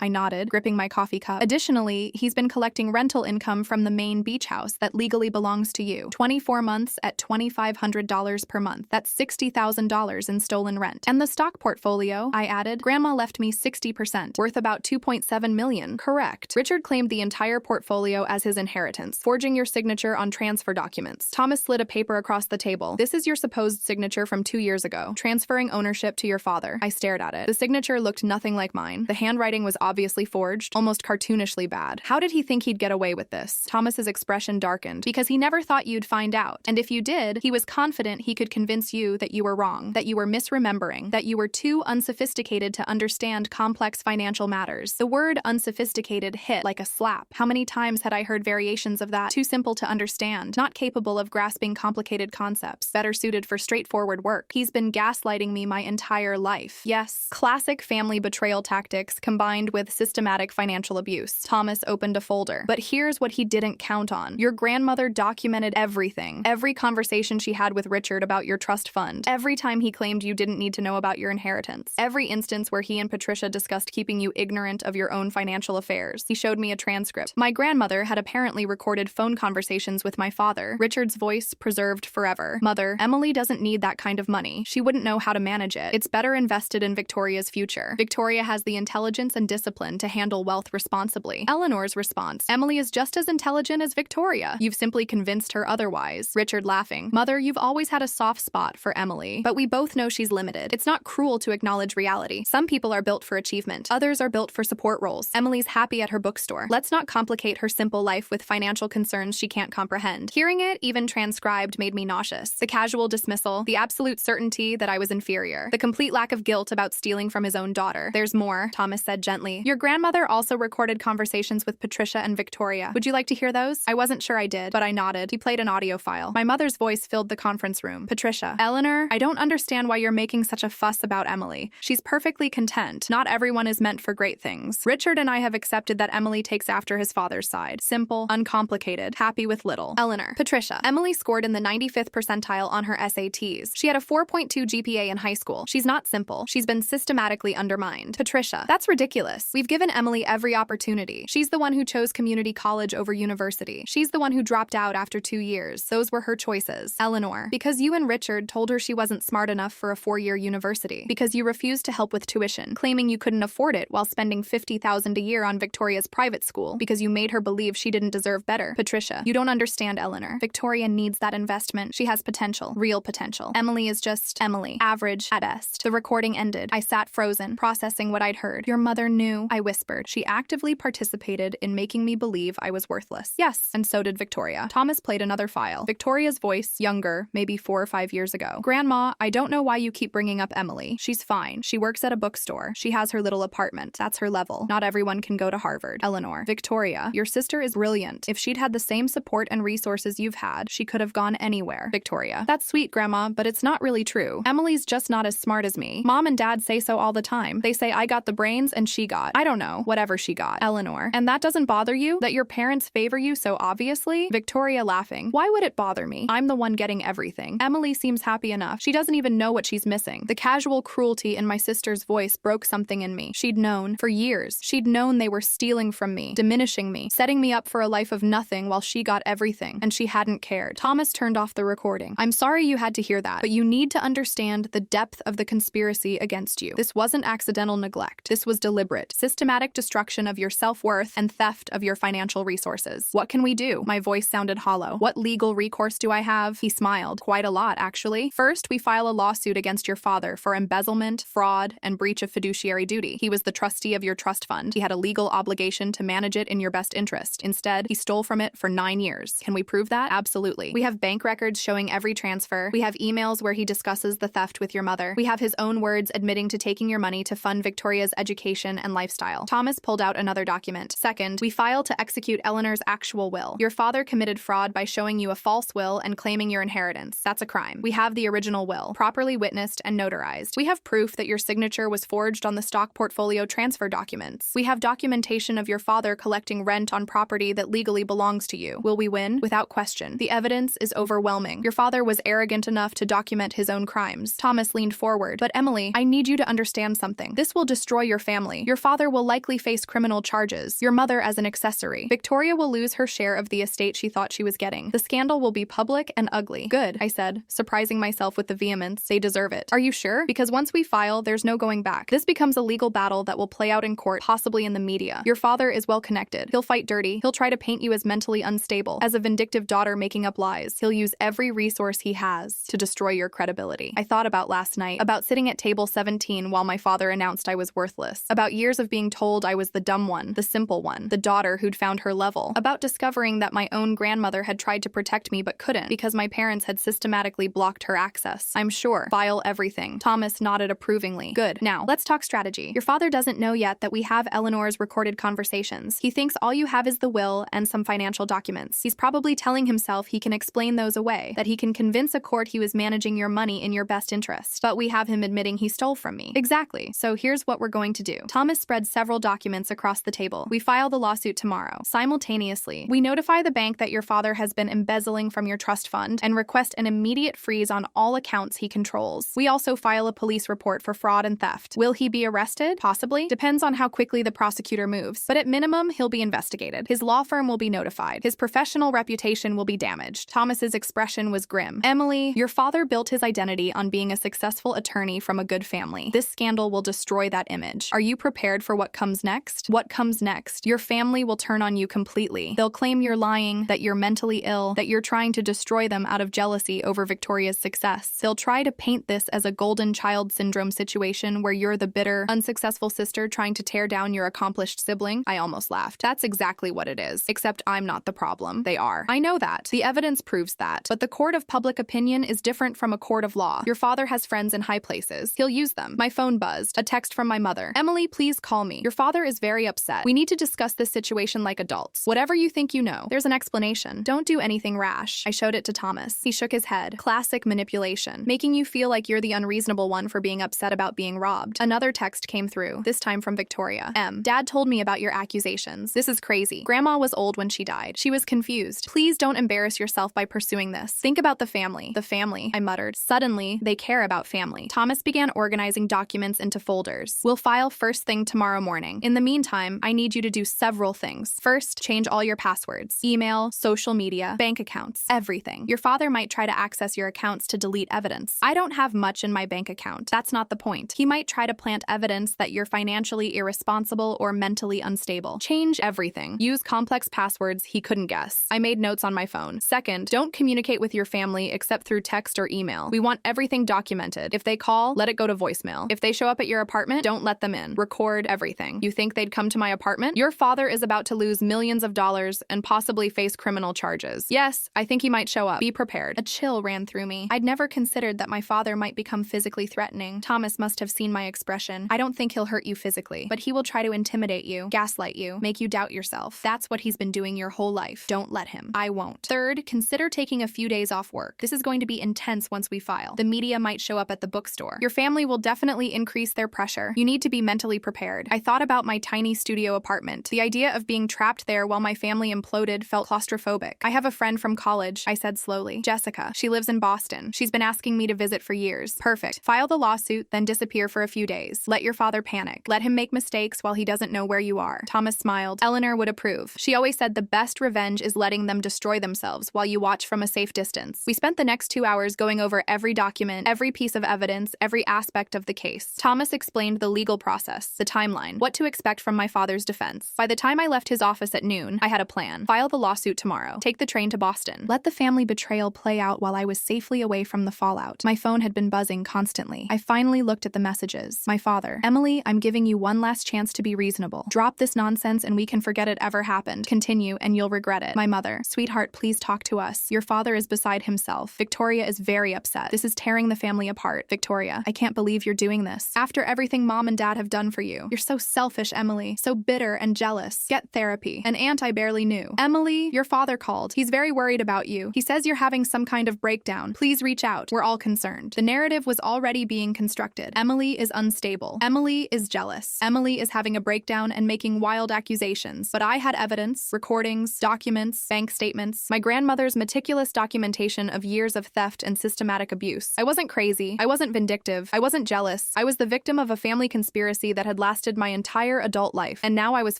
Speaker 1: I nodded, gripping my coffee cup. Additionally, he's been collecting rental income from the main beach house that legally belongs to you. 24 months at $2,500 per month. That's $60,000 in stolen rent. And the stock portfolio, I added. Grandma left me 60%, worth about $2.7 million. Correct. Richard claimed the entire portfolio as his inheritance, forging your signature on transfer documents. Thomas slid a paper across the table. This is your supposed signature from 2 years ago, transferring ownership to your father. I stared at it. The signature looked nothing like mine. The handwriting was obviously forged, almost cartoonishly bad. How did he think he'd get away with this? Thomas's expression darkened. Because he never thought you'd find out. And if you did, he was confident he could convince you that you were wrong, that you were misremembering, that you were too unsophisticated to understand complex financial matters. The word unsophisticated hit like a slap. How many times had I heard variations of that? Too simple to understand, not capable of grasping complicated concepts, better suited for straightforward work. He's been gaslighting me my entire life. Yes, classic family betrayal tactics combined with systematic financial abuse. Thomas opened a folder. But here's what he didn't count on. Your grandmother documented everything. Every conversation she had with Richard about your trust fund. Every time he claimed you didn't need to know about your inheritance. Every instance where he and Patricia discussed keeping you ignorant of your own financial affairs. He showed me a transcript. My grandmother had apparently recorded phone conversations with my father. Richard's voice preserved forever. Mother, Emily doesn't need that kind of money. She wouldn't know how to manage it. It's better invested in Victoria's future. Victoria has the intelligence and discipline to handle wealth responsibly. Eleanor's response. Emily is just as intelligent as Victoria. You've simply convinced her otherwise. Richard laughing. Mother, you've always had a soft spot for Emily, but we both know she's limited. It's not cruel to acknowledge reality. Some people are built for achievement. Others are built for support roles. Emily's happy at her bookstore. Let's not complicate her simple life with financial concerns she can't comprehend. Hearing it, even transcribed, made me nauseous. The casual dismissal, the absolute certainty that I was inferior, the complete lack of guilt about stealing from his own daughter. There's more, Thomas said gently. Your grandmother also recorded conversations with Patricia and Victoria. Would you like to hear those? I wasn't sure I did, but I nodded. He played an audio file. My mother's voice filled the conference room. Patricia. Eleanor, I don't understand why you're making such a fuss about Emily. She's perfectly content. Not everyone is meant for great things. Richard and I have accepted that Emily takes after his father's side. Simple, uncomplicated, happy with little. Eleanor. Patricia. Emily scored in the 95th percentile on her SATs. She had a 4.2 GPA in high school. She's not simple. She's been systematically undermined. Patricia. That's ridiculous. We've given Emily every opportunity. She's the one who chose community college over university. She's the one who dropped out after 2 years. Those were her choices. Eleanor. Because you and Richard told her she wasn't smart enough for a 4-year university. Because you refused to help with tuition, claiming you couldn't afford it while spending $50,000 a year on Victoria's private school. Because you made her believe she didn't deserve better. Patricia. You don't understand, Eleanor. Victoria needs that investment. She has potential. Real potential. Emily is just Emily. Average at best. The recording ended. I sat frozen, processing what I'd heard. Your mother knew, I whispered. She actively participated in making me believe I was worthless. Yes, and so did Victoria. Thomas played another file. Victoria's voice, younger, maybe 4 or 5 years ago. Grandma, I don't know why you keep bringing up Emily. She's fine. She works at a bookstore. She has her little apartment. That's her level. Not everyone can go to Harvard. Eleanor. Victoria, your sister is brilliant. If she'd had the same support and resources you've had, she could have gone anywhere. Victoria. That's sweet, Grandma, but it's not really true. Emily's just not as smart as me. Mom and Dad say so all the time. They say I got the brains and she got, I don't know, whatever she got. Eleanor. And that doesn't bother you? That your parents favor you so obviously? Victoria laughing. Why would it bother me? I'm the one getting everything. Emily seems happy enough. She doesn't even know what she's missing. The casual cruelty in my sister's voice broke something in me. She'd known, for years. She'd known they were stealing from me, diminishing me, setting me up for a life of nothing everything while she got everything, and she hadn't cared. Thomas turned off the recording. I'm sorry you had to hear that, but you need to understand the depth of the conspiracy against you. This wasn't accidental neglect. This was deliberate, systematic destruction of your self-worth and theft of your financial resources. What can we do? My voice sounded hollow. What legal recourse do I have? He smiled. Quite a lot, actually. First, we file a lawsuit against your father for embezzlement, fraud, and breach of fiduciary duty. He was the trustee of your trust fund. He had a legal obligation to manage it in your best interest. Instead, he stole from it for 9 years. Can we prove that? Absolutely. We have bank records showing every transfer. We have emails where he discusses the theft with your mother. We have his own words admitting to taking your money to fund Victoria's education and lifestyle. Thomas pulled out another document. Second, we file to execute Eleanor's actual will. Your father committed fraud by showing you a false will and claiming your inheritance. That's a crime. We have the original will, properly witnessed and notarized. We have proof that your signature was forged on the stock portfolio transfer documents. We have documentation of your father collecting rent on property that legally belongs to you. Will we win? Without question. The evidence is overwhelming. Your father was arrogant enough to document his own crimes. Thomas leaned forward. But Emily, I need you to understand something. This will destroy your family. Your father will likely face criminal charges. Your mother as an accessory. Victoria will lose her share of the estate she thought she was getting. The scandal will be public and ugly. Good, I said, surprising myself with the vehemence. They deserve it. Are you sure? Because once we file, there's no going back. This becomes a legal battle that will play out in court, possibly in the media. Your father is well connected. He'll fight dirty. He'll try to paint you as mentally unstable, as a vindictive daughter making up lies. He'll use every resource he has to destroy your credibility. I thought about last night, about sitting at table 17 while my father announced I was worthless, about years of being told I was the dumb one, the simple one, the daughter who'd found her level, about discovering that my own grandmother had tried to protect me but couldn't because my parents had systematically blocked her access. I'm sure. File everything. Thomas nodded approvingly. Good. Now, let's talk strategy. Your father doesn't know yet that we have Eleanor's recorded conversations. He thinks all you have is the will and some financial documents. He's probably telling himself he can explain those away, that he can convince a court he was managing your money in your best interest. But we have him admitting he stole from me. Exactly. So here's what we're going to do. Thomas spread several documents across the table. We file the lawsuit tomorrow. Simultaneously, we notify the bank that your father has been embezzling from your trust fund and request an immediate freeze on all accounts he controls. We also file a police report for fraud and theft. Will he be arrested? Possibly. Depends on how quickly the prosecutor moves. But at minimum, he'll be investigated. His law firm will be notified. His professional reputation will be damaged. Thomas's expression was grim. Emily, your father built his identity on being a successful attorney from a good family. This scandal will destroy that image. Are you prepared for what comes next? What comes next? Your family will turn on you completely. They'll claim you're lying, that you're mentally ill, that you're trying to destroy them out of jealousy over Victoria's success. They'll try to paint this as a golden child syndrome situation where you're the bitter, unsuccessful sister trying to tear down your accomplished sibling. I almost laughed. That's exactly what it is. Except I'm not the problem. They are. I know that. The evidence proves that. But the court of public opinion is different from a court of law. Your father has friends in high places. He'll use them. My phone buzzed. A text from my mother. Emily, please call me. Your father is very upset. We need to discuss this situation like adults. Whatever you think you know. There's an explanation. Don't do anything rash. I showed it to Thomas. He shook his head. Classic manipulation. Making you feel like you're the unreasonable one for being upset about being robbed. Another text came through, this time from Victoria. Dad told me about your accusations. This is crazy. Grandma was old when she died. She was confused. Please don't embarrass yourself by pursuing this. Think about the family. The family, I muttered. Suddenly, they care about family. Thomas began organizing documents into folders. We'll file first thing tomorrow morning. In the meantime, I need you to do several things. First, change all your passwords. Email, social media, bank accounts, everything. Your father might try to access your accounts to delete evidence. I don't have much in my bank account. That's not the point. He might try to plant evidence that you're financially irresponsible or mentally unstable. Change everything. Use complex passwords he couldn't guess. I made notes on my phone. Second, don't communicate with your family except through text or email. We want everything documented. If they call, let it go to voicemail. If they show up at your apartment, don't let them in. Record everything. You think they'd come to my apartment? Your father is about to lose millions of dollars and possibly face criminal charges. Yes, I think he might show up. Be prepared. A chill ran through me. I'd never considered that my father might become physically threatening. Thomas must have seen my expression. I don't think he'll hurt you physically, but he will try to intimidate you, gaslight you, make you doubt yourself. That's what he's been doing your whole life. Don't let him. I won't. Third, consider taking a few days off work. This is going to be intense once we file. The media might show up at the bookstore. Your family will definitely increase their pressure. You need to be mentally prepared. I thought about my tiny studio apartment. The idea of being trapped there while my family imploded felt claustrophobic. I have a friend from college, I said slowly. Jessica. She lives in Boston. She's been asking me to visit for years. Perfect. File the lawsuit, then disappear for a few days. Let your father panic. Let him make mistakes while he doesn't know where you are. Thomas smiled. Eleanor would approve. She always said the best best revenge is letting them destroy themselves while you watch from a safe distance. We spent the next 2 hours going over every document, every piece of evidence, every aspect of the case. Thomas explained the legal process, the timeline, what to expect from my father's defense. By the time I left his office at noon, I had a plan. File the lawsuit tomorrow. Take the train to Boston. Let the family betrayal play out while I was safely away from the fallout. My phone had been buzzing constantly. I finally looked at the messages. My father: Emily, I'm giving you one last chance to be reasonable. Drop this nonsense and we can forget it ever happened. Continue and you'll regret it. My mother: sweetheart, please talk to us. Your father is beside himself. Victoria is very upset. This is tearing the family apart. Victoria: I can't believe you're doing this. After everything mom and dad have done for you. You're so selfish, Emily. So bitter and jealous. Get therapy. An aunt I barely knew. Emily, your father called. He's very worried about you. He says you're having some kind of breakdown. Please reach out. We're all concerned. The narrative was already being constructed. Emily is unstable. Emily is jealous. Emily is having a breakdown and making wild accusations. But I had evidence, recordings, documents, bank statements, my grandmother's meticulous documentation of years of theft and systematic abuse. I wasn't crazy. I wasn't vindictive. I wasn't jealous. I was the victim of a family conspiracy that had lasted my entire adult life, and now I was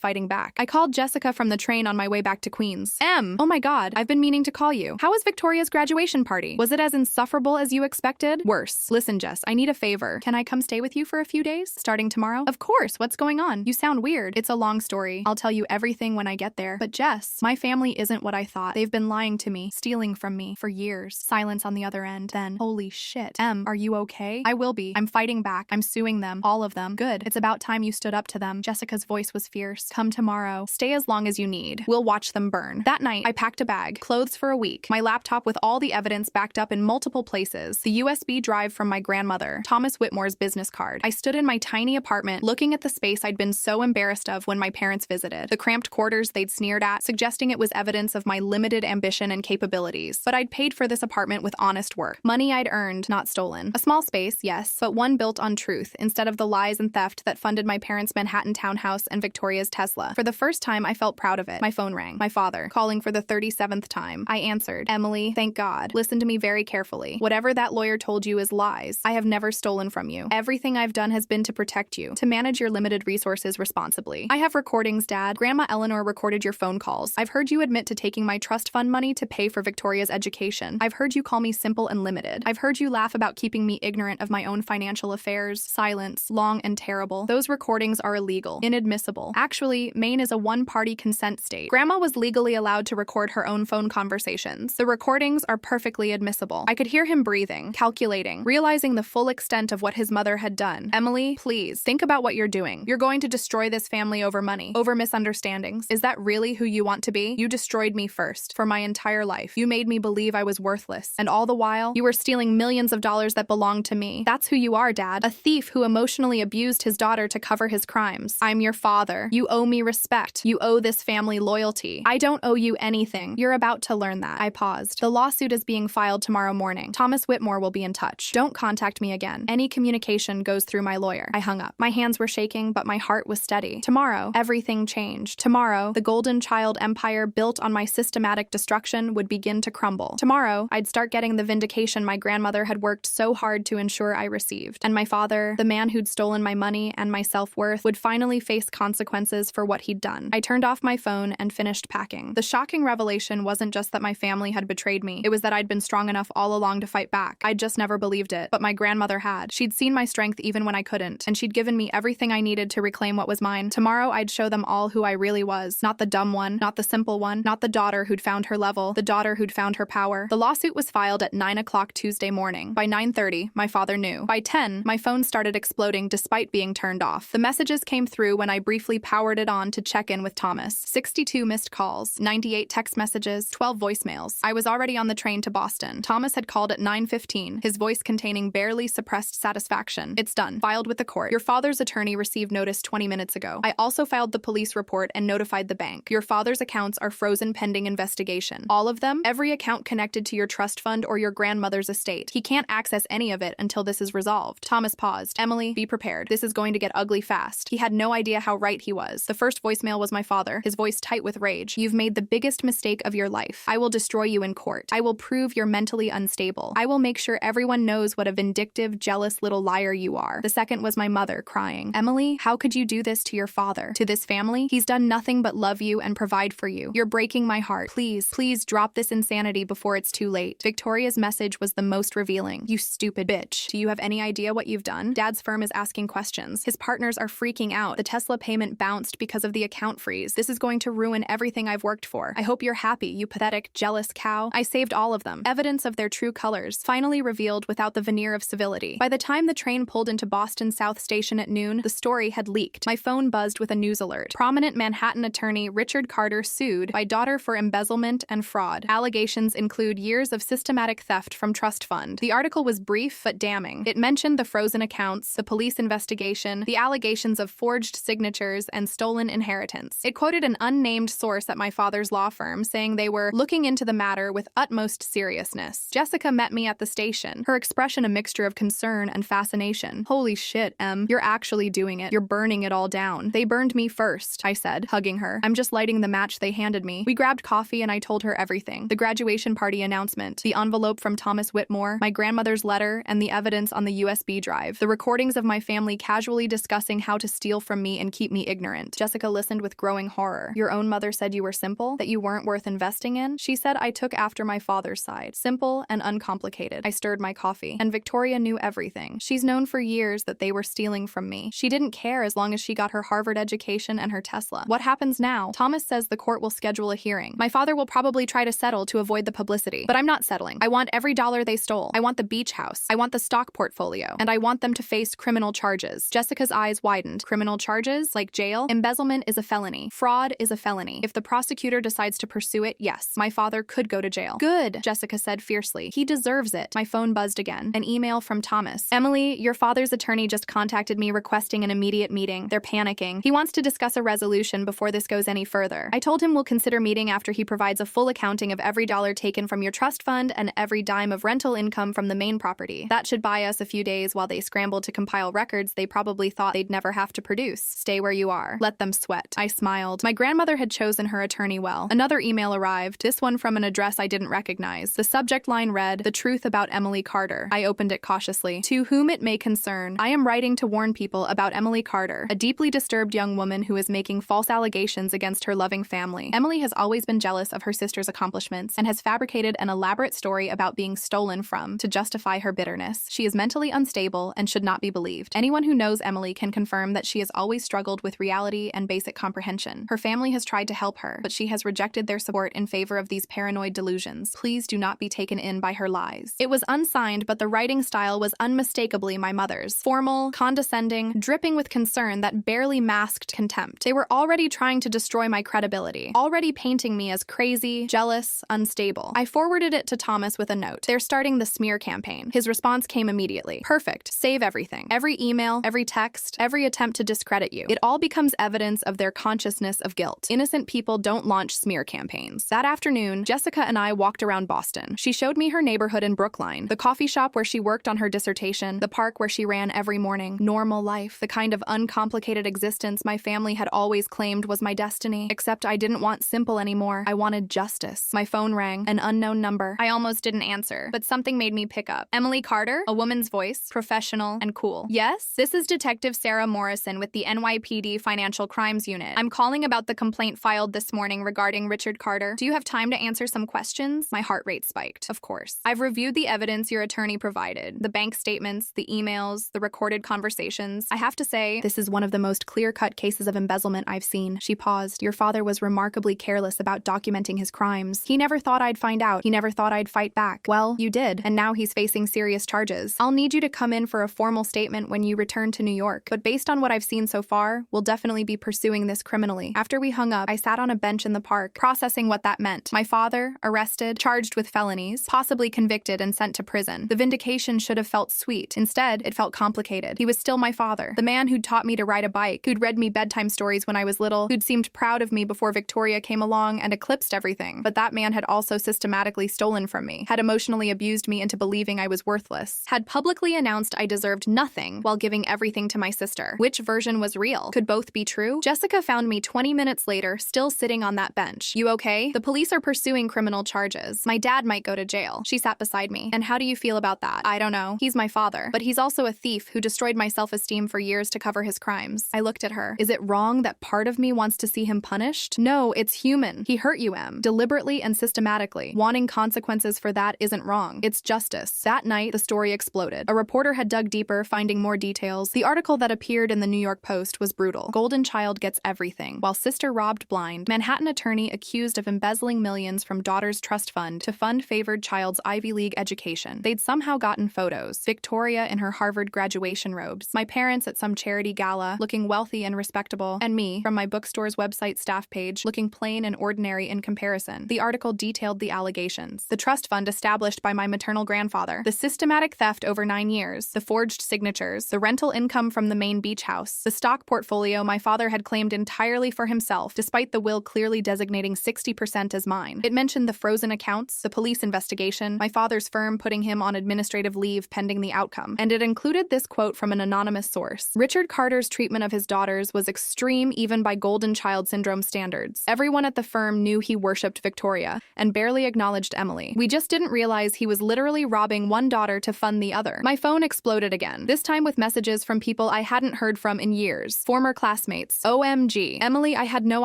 Speaker 1: fighting back. I called Jessica from the train on my way back to Queens. Oh my God, I've been meaning to call you. How was Victoria's graduation party? Was it as insufferable as you expected? Worse. Listen, Jess, I need a favor. Can I come stay with you for a few days, starting tomorrow? Of course. What's going on? You sound weird. It's a long story. I'll tell you everything when I get there. But Jess, my family isn't what I thought. They've been lying to me, stealing from me for years. Silence on the other end. Then, holy shit. Are you okay? I will be. I'm fighting back. I'm suing them. All of them. Good. It's about time you stood up to them. Jessica's voice was fierce. Come tomorrow. Stay as long as you need. We'll watch them burn. That night, I packed a bag, clothes for a week, my laptop with all the evidence backed up in multiple places, the USB drive from my grandmother, Thomas Whitmore's business card. I stood in my tiny apartment, looking at the space I'd been so embarrassed of when my parents visited, the cramped quarters they'd sneered at, suggesting it was evidence of my limited ambition and capabilities. But I'd paid for this apartment with honest work. Money I'd earned, not stolen. A small space, yes, but one built on truth, instead of the lies and theft that funded my parents' Manhattan townhouse and Victoria's Tesla. For the first time, I felt proud of it. My phone rang. My father, calling for the 37th time. I answered. Emily, thank God. Listen to me very carefully. Whatever that lawyer told you is lies. I have never stolen from you. Everything I've done has been to protect you, to manage your limited resources responsibly. I have recordings, Dad. Grandma Eleanor recorded your phone calls. I've heard you admit to taking my trust fund money to pay for Victoria's education. I've heard you call me simple and limited. I've heard you laugh about keeping me ignorant of my own financial affairs. Silence, long and terrible. Those recordings are illegal, inadmissible. Actually, Maine is a one-party consent state. Grandma was legally allowed to record her own phone conversations. The recordings are perfectly admissible. I could hear him breathing, calculating, realizing the full extent of what his mother had done. Emily, please, think about what you're doing. You're going to destroy this family over money, over misunderstandings. Is that really who you want to be? You destroyed me first, for my entire life. You made me believe I was worthless. And all the while, you were stealing millions of dollars that belonged to me. That's who you are, Dad. A thief who emotionally abused his daughter to cover his crimes. I'm your father. You owe me respect. You owe this family loyalty. I don't owe you anything. You're about to learn that. I paused. The lawsuit is being filed tomorrow morning. Thomas Whitmore will be in touch. Don't contact me again. Any communication goes through my lawyer. I hung up. My hands were shaking, but my heart was steady. Tomorrow, everything changed. Tomorrow, the Golden Child empire built on my systematic destruction would begin to crumble. Tomorrow, I'd start getting the vindication my grandmother had worked so hard to ensure I received. And my father, the man who'd stolen my money and my self-worth, would finally face consequences for what he'd done. I turned off my phone and finished packing. The shocking revelation wasn't just that my family had betrayed me. It was that I'd been strong enough all along to fight back. I'd just never believed it. But my grandmother had. She'd seen my strength even when I couldn't, and she'd given me everything I needed to reclaim what was mine. Tomorrow, I'd show them all who I really was. Not the dumb one, not the simple one, not the daughter who'd found her level, the daughter who'd found her power. The lawsuit was filed at 9 o'clock Tuesday morning. By 9:30, my father knew. By 10, my phone started exploding despite being turned off. The messages came through when I briefly powered it on to check in with Thomas. 62 missed calls, 98 text messages, 12 voicemails. I was already on the train to Boston. Thomas had called at 9:15, his voice containing barely suppressed satisfaction. It's done. Filed with the court. Your father's attorney received notice 20 minutes ago. I also filed the police report and notified the bank. Your father's accounts are frozen pending investigation. All of them, every account connected to your trust fund or your grandmother's estate. He can't access any of it until this is resolved. Thomas paused. Emily, be prepared. This is going to get ugly fast. He had no idea how right he was. The first voicemail was my father, his voice tight with rage. You've made the biggest mistake of your life. I will destroy you in court. I will prove you're mentally unstable. I will make sure everyone knows what a vindictive, jealous little liar you are. The second was my mother, crying. Emily, how could you do this to your father? To this family? He's done nothing but love you and provide for for you. You're breaking my heart. Please, please drop this insanity before it's too late. Victoria's message was the most revealing. You stupid bitch. Do you have any idea what you've done? Dad's firm is asking questions. His partners are freaking out. The Tesla payment bounced because of the account freeze. This is going to ruin everything I've worked for. I hope you're happy, you pathetic, jealous cow. I saved all of them. Evidence of their true colors, finally revealed without the veneer of civility. By the time the train pulled into Boston South Station at noon, the story had leaked. My phone buzzed with a news alert. Prominent Manhattan attorney Richard Carter sued by daughter for embezzlement and fraud. Allegations include years of systematic theft from trust fund. The article was brief but damning. It mentioned the frozen accounts, the police investigation, the allegations of forged signatures, and stolen inheritance. It quoted an unnamed source at my father's law firm saying they were looking into the matter with utmost seriousness. Jessica met me at the station, her expression a mixture of concern and fascination. Holy shit, Em, you're actually doing it. You're burning it all down. They burned me first, I said, hugging her. I'm just lighting the match they handed me. We grabbed coffee and I told her everything. The graduation party announcement, the envelope from Thomas Whitmore, my grandmother's letter, and the evidence on the USB drive. The recordings of my family casually discussing how to steal from me and keep me ignorant. Jessica listened with growing horror. Your own mother said you were simple, that you weren't worth investing in? She said I took after my father's side. Simple and uncomplicated. I stirred my coffee. And Victoria knew everything. She's known for years that they were stealing from me. She didn't care as long as she got her Harvard education and her Tesla. What happens now? Thomas says the court will schedule a hearing. My father will probably try to settle to avoid the publicity. But I'm not settling. I want every dollar they stole. I want the beach house. I want the stock portfolio. And I want them to face criminal charges. Jessica's eyes widened. Criminal charges? Like jail? Embezzlement is a felony. Fraud is a felony. If the prosecutor decides to pursue it, yes, my father could go to jail. Good, Jessica said fiercely. He deserves it. My phone buzzed again. An email from Thomas. Emily, your father's attorney just contacted me requesting an immediate meeting. They're panicking. He wants to discuss a resolution before this goes any further. I told him we'll consider meeting after he provides a full accounting of every dollar taken from your trust fund and every dime of rental income from the main property. That should buy us a few days while they scramble to compile records they probably thought they'd never have to produce. Stay where you are. Let them sweat. I smiled. My grandmother had chosen her attorney well. Another email arrived, this one from an address I didn't recognize. The subject line read, "The truth about Emily Carter." I opened it cautiously. To whom it may concern, I am writing to warn people about Emily Carter, a deeply disturbed young woman who is making false allegations against her loving family. Emily has always been jealous of her sister's accomplishments and has fabricated an elaborate story about being stolen from to justify her bitterness. She is mentally unstable and should not be believed. Anyone who knows Emily can confirm that she has always struggled with reality and basic comprehension. Her family has tried to help her, but she has rejected their support in favor of these paranoid delusions. Please do not be taken in by her lies. It was unsigned, but the writing style was unmistakably my mother's. Formal, condescending, dripping with concern that barely masked contempt. They were already trying to destroy my credibility, already painting me as crazy, jealous, unstable. I forwarded it to Thomas with a note. They're starting the smear campaign. His response came immediately. Perfect. Save everything. Every email, every text, every attempt to discredit you. It all becomes evidence of their consciousness of guilt. Innocent people don't launch smear campaigns. That afternoon, Jessica and I walked around Boston. She showed me her neighborhood in Brookline, the coffee shop where she worked on her dissertation, the park where she ran every morning. Normal life, the kind of uncomplicated existence my family had always claimed was my destiny. Except I didn't want simple anymore. I wanted justice. My phone rang, an unknown number. I almost didn't answer, but something made me pick up. Emily Carter, a woman's voice, professional and cool. Yes, this is Detective Sarah Morrison with the NYPD Financial Crimes Unit. I'm calling about the complaint filed this morning regarding Richard Carter. Do you have time to answer some questions? My heart rate spiked. Of course. I've reviewed the evidence your attorney provided, the bank statements, the emails, the recorded conversations. I have to say, this is one of the most clear-cut cases of embezzlement I've seen. She paused. Your father was remarkably careless about documenting his crimes. He never thought I'd find out. He never thought I'd fight back. Well, you did, and now he's facing serious charges. I'll need you to come in for a formal statement when you return to New York, but based on what I've seen so far, we'll definitely be pursuing this criminally. After we hung up, I sat on a bench in the park, processing what that meant. My father, arrested, charged with felonies, possibly convicted and sent to prison. The vindication should have felt sweet. Instead, it felt complicated. He was still my father, the man who'd taught me to ride a bike, who'd read me bedtime stories when I was little, who'd seemed proud of me before Victoria came along and eclipsed everything. But that man had also systematically stolen from me, had emotionally abused me into believing I was worthless, had publicly announced I deserved nothing while giving everything to my sister. Which version was real? Could both be true? Jessica found me 20 minutes later, still sitting on that bench. You okay? The police are pursuing criminal charges. My dad might go to jail. She sat beside me. And how do you feel about that? I don't know. He's my father, but he's also a thief who destroyed my self-esteem for years to cover his crimes. I looked at her. Is it wrong that part of me wants to see him punished? No. No, it's human. He hurt you, Em. Deliberately and systematically. Wanting consequences for that isn't wrong. It's justice. That night, the story exploded. A reporter had dug deeper, finding more details. The article that appeared in the New York Post was brutal. Golden child gets everything, while sister robbed blind. Manhattan attorney accused of embezzling millions from daughter's trust fund to fund favored child's Ivy League education. They'd somehow gotten photos. Victoria in her Harvard graduation robes, my parents at some charity gala, looking wealthy and respectable, and me, from my bookstore's website staff page, looking plain and ordinary in comparison. The article detailed the allegations. The trust fund established by my maternal grandfather, the systematic theft over 9 years, the forged signatures, the rental income from the main beach house, the stock portfolio my father had claimed entirely for himself, despite the will clearly designating 60% as mine. It mentioned the frozen accounts, the police investigation, my father's firm putting him on administrative leave pending the outcome, and it included this quote from an anonymous source. Richard Carter's treatment of his daughters was extreme even by golden child syndrome standards. Everyone at the firm knew he worshipped Victoria and barely acknowledged Emily. We just didn't realize he was literally robbing one daughter to fund the other. My phone exploded again, this time with messages from people I hadn't heard from in years. Former classmates. OMG. Emily, I had no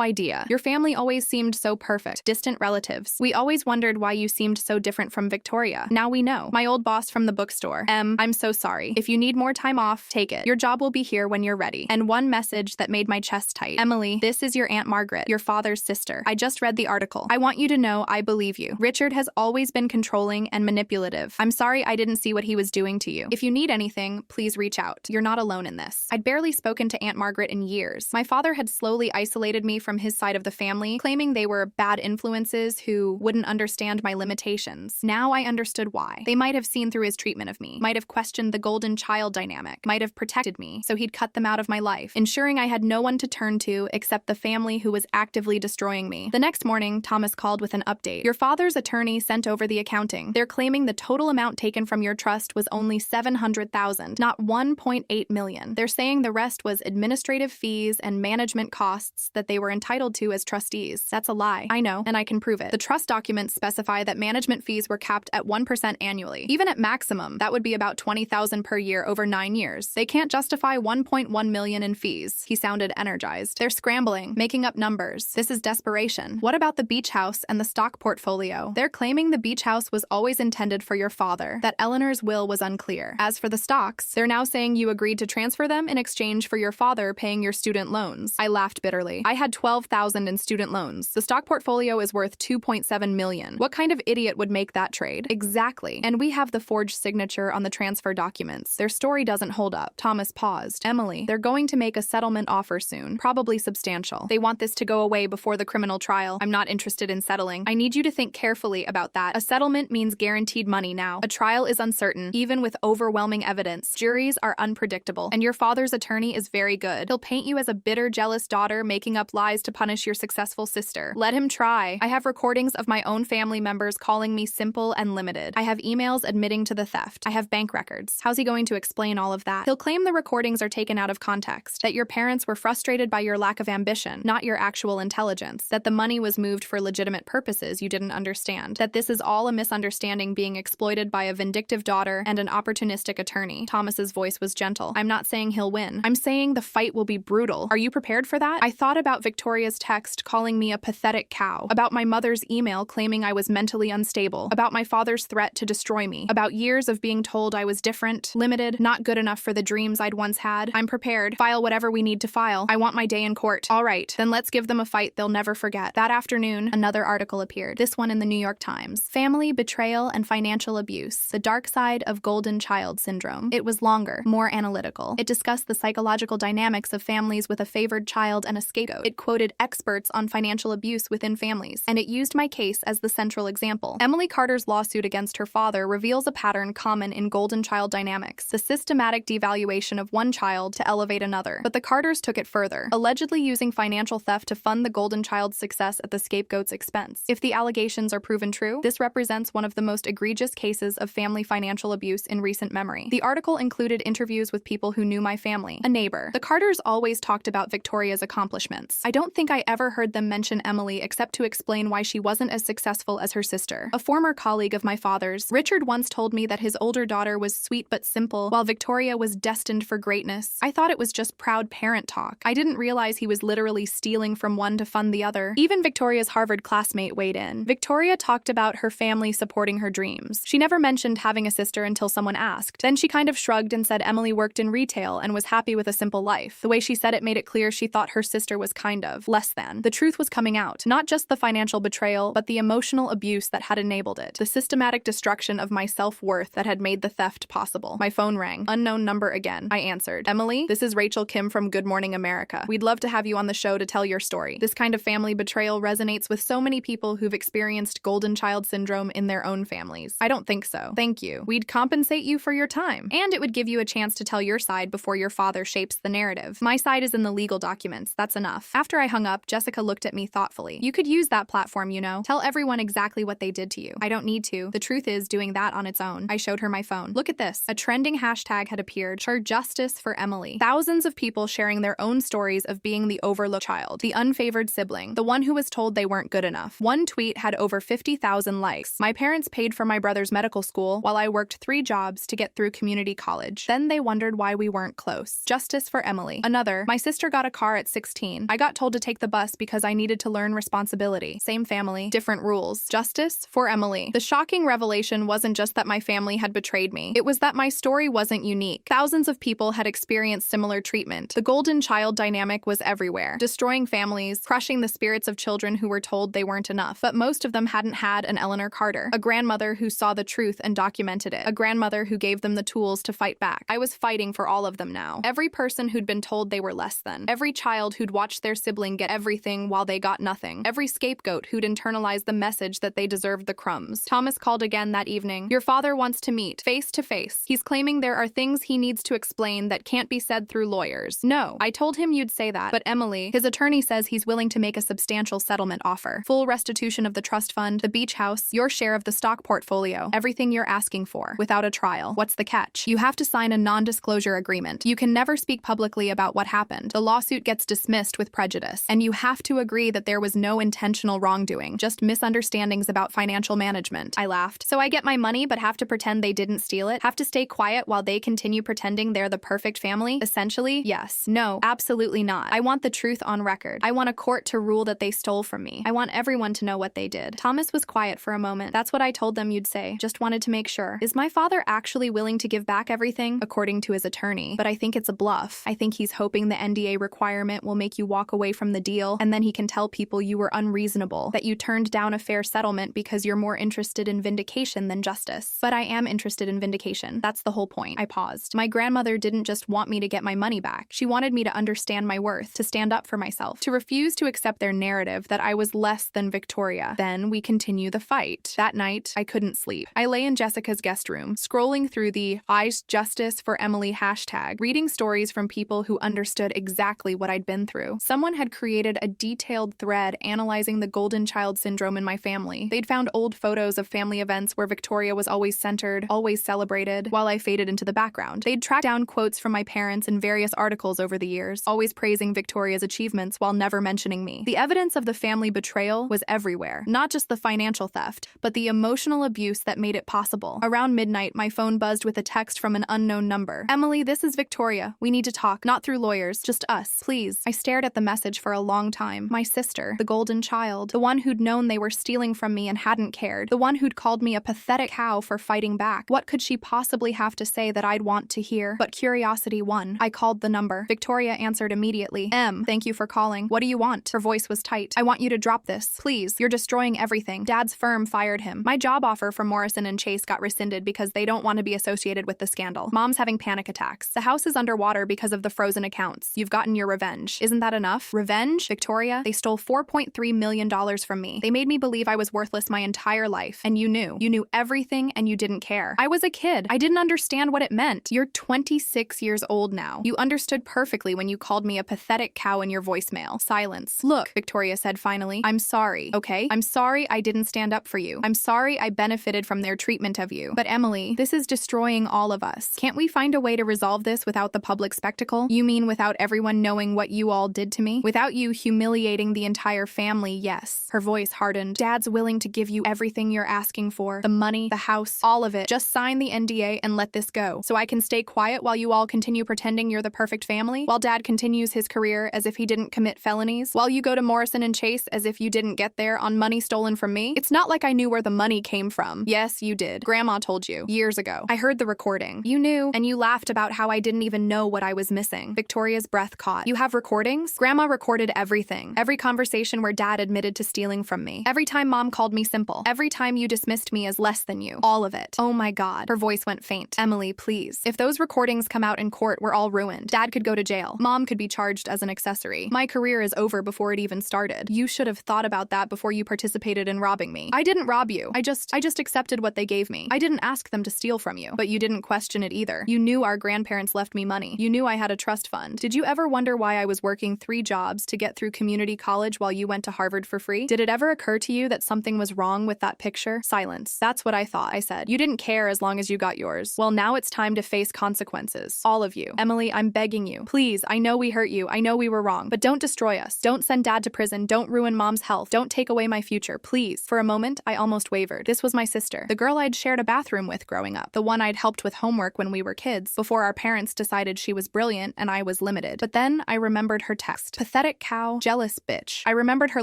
Speaker 1: idea. Your family always seemed so perfect. Distant relatives. We always wondered why you seemed so different from Victoria. Now we know. My old boss from the bookstore. I'm so sorry. If you need more time off, take it. Your job will be here when you're ready. And one message that made my chest tight. Emily, this is your Aunt Margaret, your father's sister. I just read the article. I want you to know I believe you. Richard has always been controlling and manipulative. I'm sorry I didn't see what he was doing to you. If you need anything, please reach out. You're not alone in this. I'd barely spoken to Aunt Margaret in years. My father had slowly isolated me from his side of the family, claiming they were bad influences who wouldn't understand my limitations. Now I understood why. They might have seen through his treatment of me, might have questioned the golden child dynamic, might have protected me, so he'd cut them out of my life, ensuring I had no one to turn to except the family who was actively destroying me. The next morning, Thomas called with an update. Your father's attorney sent over the accounting. They're claiming the total amount taken from your trust was only $700,000, not $1.8 million. They're saying the rest was administrative fees and management costs that they were entitled to as trustees. That's a lie. I know, and I can prove it. The trust documents specify that management fees were capped at 1% annually. Even at maximum, that would be about $20,000 per year over 9 years. They can't justify $1.1 million in fees. He sounded energized. They're scrambling, making up numbers. This is desperation. What about the beach house and the stock portfolio? They're claiming the beach house was always intended for your father, that Eleanor's will was unclear. As for the stocks, they're now saying you agreed to transfer them in exchange for your father paying your student loans. I laughed bitterly. I had $12,000 in student loans. The stock portfolio is worth $2.7 million. What kind of idiot would make that trade? Exactly. And we have the forged signature on the transfer documents. Their story doesn't hold up. Thomas paused. Emily, they're going to make a settlement offer soon, probably substantial. They want this to go away before the criminal trial. I'm not interested in settling. I need you to think carefully about that. A settlement means guaranteed money now. A trial is uncertain, even with overwhelming evidence. Juries are unpredictable, and your father's attorney is very good. He'll paint you as a bitter, jealous daughter making up lies to punish your successful sister. Let him try. I have recordings of my own family members calling me simple and limited. I have emails admitting to the theft. I have bank records. How's he going to explain all of that? He'll claim the recordings are taken out of context, that your parents were frustrated by your lack of ambition, not your actual intelligence, that the money was moved for legitimate purposes you didn't understand, that this is all a misunderstanding being exploited by a vindictive daughter and an opportunistic attorney. Thomas's voice was gentle. I'm not saying he'll win. I'm saying the fight will be brutal. Are you prepared for that? I thought about Victoria's text calling me a pathetic cow, about my mother's email claiming I was mentally unstable, about my father's threat to destroy me, about years of being told I was different, limited, not good enough for the dreams I'd once had. I'm prepared. File whatever we need to file. I want my day in court. All right, then let's give them a fight they'll never forget. That afternoon, another article appeared, this one in the New York Times. Family betrayal and financial abuse, the dark side of golden child syndrome. It was longer, more analytical. It discussed the psychological dynamics of families with a favored child and a scapegoat. It quoted experts on financial abuse within families, and it used my case as the central example. Emily Carter's lawsuit against her father reveals a pattern common in golden child dynamics, the systematic devaluation of one child to elevate another. But the Carters took it further, allegedly using financial theft to fund the golden child's success at the scapegoat's expense. If the allegations are proven true, this represents one of the most egregious cases of family financial abuse in recent memory. The article included interviews with people who knew my family, a neighbor. The Carters always talked about Victoria's accomplishments. I don't think I ever heard them mention Emily except to explain why she wasn't as successful as her sister. A former colleague of my father's, Richard, once told me that his older daughter was sweet but simple, while Victoria was destined for greatness. I thought it was just proud parent talk. I didn't realize he was literally stealing from one one to fund the other. Even Victoria's Harvard classmate weighed in. Victoria talked about her family supporting her dreams. She never mentioned having a sister until someone asked. Then she kind of shrugged and said Emily worked in retail and was happy with a simple life. The way she said it made it clear she thought her sister was kind of less than. The truth was coming out. Not just the financial betrayal, but the emotional abuse that had enabled it. The systematic destruction of my self-worth that had made the theft possible. My phone rang. Unknown number again. I answered. Emily, this is Rachel Kim from Good Morning America. We'd love to have you on the show to tell your story. This kind of family betrayal resonates with so many people who've experienced golden child syndrome in their own families. I don't think so. Thank you. We'd compensate you for your time. And it would give you a chance to tell your side before your father shapes the narrative. My side is in the legal documents. That's enough. After I hung up, Jessica looked at me thoughtfully. You could use that platform, you know. Tell everyone exactly what they did to you. I don't need to. The truth is doing that on its own. I showed her my phone. Look at this. A trending hashtag had appeared. For justice for Emily. Thousands of people sharing their own stories of being the overlooked child, the unfavored sibling, the one who was told they weren't good enough. One tweet had over 50,000 likes. My parents paid for my brother's medical school while I worked 3 jobs to get through community college. Then they wondered why we weren't close. Justice for Emily. Another. My sister got a car at 16. I got told to take the bus because I needed to learn responsibility. Same family, different rules. Justice for Emily. The shocking revelation wasn't just that my family had betrayed me. It was that my story wasn't unique. Thousands of people had experienced similar treatment. The golden child dynamic was everywhere, destroying families, crushing the spirits of children who were told they weren't enough. But most of them hadn't had an Eleanor Carter, a grandmother who saw the truth and documented it, a grandmother who gave them the tools to fight back. I was fighting for all of them now. Every person who'd been told they were less than. Every child who'd watched their sibling get everything while they got nothing. Every scapegoat who'd internalized the message that they deserved the crumbs. Thomas called again that evening. Your father wants to meet, face to face. He's claiming there are things he needs to explain that can't be said through lawyers. No, I told him you'd say that, but Emily, his attorney says he's willing to make a substantial settlement offer. Full restitution of the trust fund, the beach house, your share of the stock portfolio, everything you're asking for, without a trial. What's the catch? You have to sign a non-disclosure agreement. You can never speak publicly about what happened. The lawsuit gets dismissed with prejudice, and you have to agree that there was no intentional wrongdoing, just misunderstandings about financial management. I laughed. So I get my money but have to pretend they didn't steal it? Have to stay quiet while they continue pretending they're the perfect family? Essentially, yes. No, absolutely not. I want the truth on record. I want a court to rule that they stole from me. I want everyone to know what they did. Thomas was quiet for a moment. That's what I told them you'd say. Just wanted to make sure. Is my father actually willing to give back everything? According to his attorney. But I think it's a bluff. I think he's hoping the NDA requirement will make you walk away from the deal, and then he can tell people you were unreasonable, that you turned down a fair settlement because you're more interested in vindication than justice. But I am interested in vindication. That's the whole point. I paused. My grandmother didn't just want me to get my money back. She wanted me to understand my worth, to stand up for myself, to refuse to accept their narrative that I was less than Victoria. Then we continue the fight. That night, I couldn't sleep. I lay in Jessica's guest room, scrolling through the "Eyes Justice for Emily" hashtag, reading stories from people who understood exactly what I'd been through. Someone had created a detailed thread analyzing the golden child syndrome in my family. They'd found old photos of family events where Victoria was always centered, always celebrated, while I faded into the background. They'd tracked down quotes from my parents in various articles over the years, always praising Victoria's achievements while never mentioning me. The evidence of the family betrayal was everywhere, not just the financial theft, but the emotional abuse that made it possible. Around midnight, my phone buzzed with a text from an unknown number. Emily, this is Victoria. We need to talk, not through lawyers, just us, please. I stared at the message for a long time. My sister, the golden child, the one who'd known they were stealing from me and hadn't cared, the one who'd called me a pathetic cow for fighting back. What could she possibly have to say that I'd want to hear? But curiosity won. I called the number. Victoria answered immediately. Thank you for calling. What do you want? Her voice was tight. I want you to drop this. Please. You're destroying everything. Dad's firm fired him. My job offer from Morrison & Chase got rescinded because they don't want to be associated with the scandal. Mom's having panic attacks. The house is underwater because of the frozen accounts. You've gotten your revenge. Isn't that enough? Revenge? Victoria? They stole $4.3 million from me. They made me believe I was worthless my entire life. And you knew. You knew everything and you didn't care. I was a kid. I didn't understand what it meant. You're 26 years old now. You understood perfectly when you called me a pathetic cow in your voicemail. Silence. Look, Victoria said finally. I'm sorry, okay? I'm sorry I didn't stand up for you. I'm sorry I benefited from their treatment of you. But Emily, this is destroying all of us. Can't we find a way to resolve this without the public spectacle? You mean without everyone knowing what you all did to me? Without you humiliating the entire family, yes. Her voice hardened. Dad's willing to give you everything you're asking for. The money, the house, all of it. Just sign the NDA and let this go. So I can stay quiet while you all continue pretending you're the perfect family? While Dad continues his career as if he didn't commit felonies? pennies, while you go to Morrison and Chase as if you didn't get there on money stolen from me? It's not like I knew where the money came from. Yes, you did. Grandma told you. Years ago. I heard the recording. You knew, and you laughed about how I didn't even know what I was missing. Victoria's breath caught. You have recordings? Grandma recorded everything. Every conversation where Dad admitted to stealing from me. Every time Mom called me simple. Every time you dismissed me as less than you. All of it. Oh my God. Her voice went faint. Emily, please. If those recordings come out in court, we're all ruined. Dad could go to jail. Mom could be charged as an accessory. My career is over before it even started. You should have thought about that before you participated in robbing me. I didn't rob you. I just accepted what they gave me. I didn't ask them to steal from you. But you didn't question it either. You knew our grandparents left me money. You knew I had a trust fund. Did you ever wonder why I was working 3 jobs to get through community college while you went to Harvard for free? Did it ever occur to you that something was wrong with that picture? Silence. That's what I thought, I said. You didn't care as long as you got yours. Well, now it's time to face consequences. All of you. Emily, I'm begging you. Please, I know we hurt you. I know we were wrong. But don't destroy us. Don't send Dad to prison. Don't ruin Mom's health. Don't take away my future. Please. For a moment, I almost wavered. This was my sister. The girl I'd shared a bathroom with growing up. The one I'd helped with homework when we were kids, before our parents decided she was brilliant and I was limited. But then I remembered her text. Pathetic cow, jealous bitch. I remembered her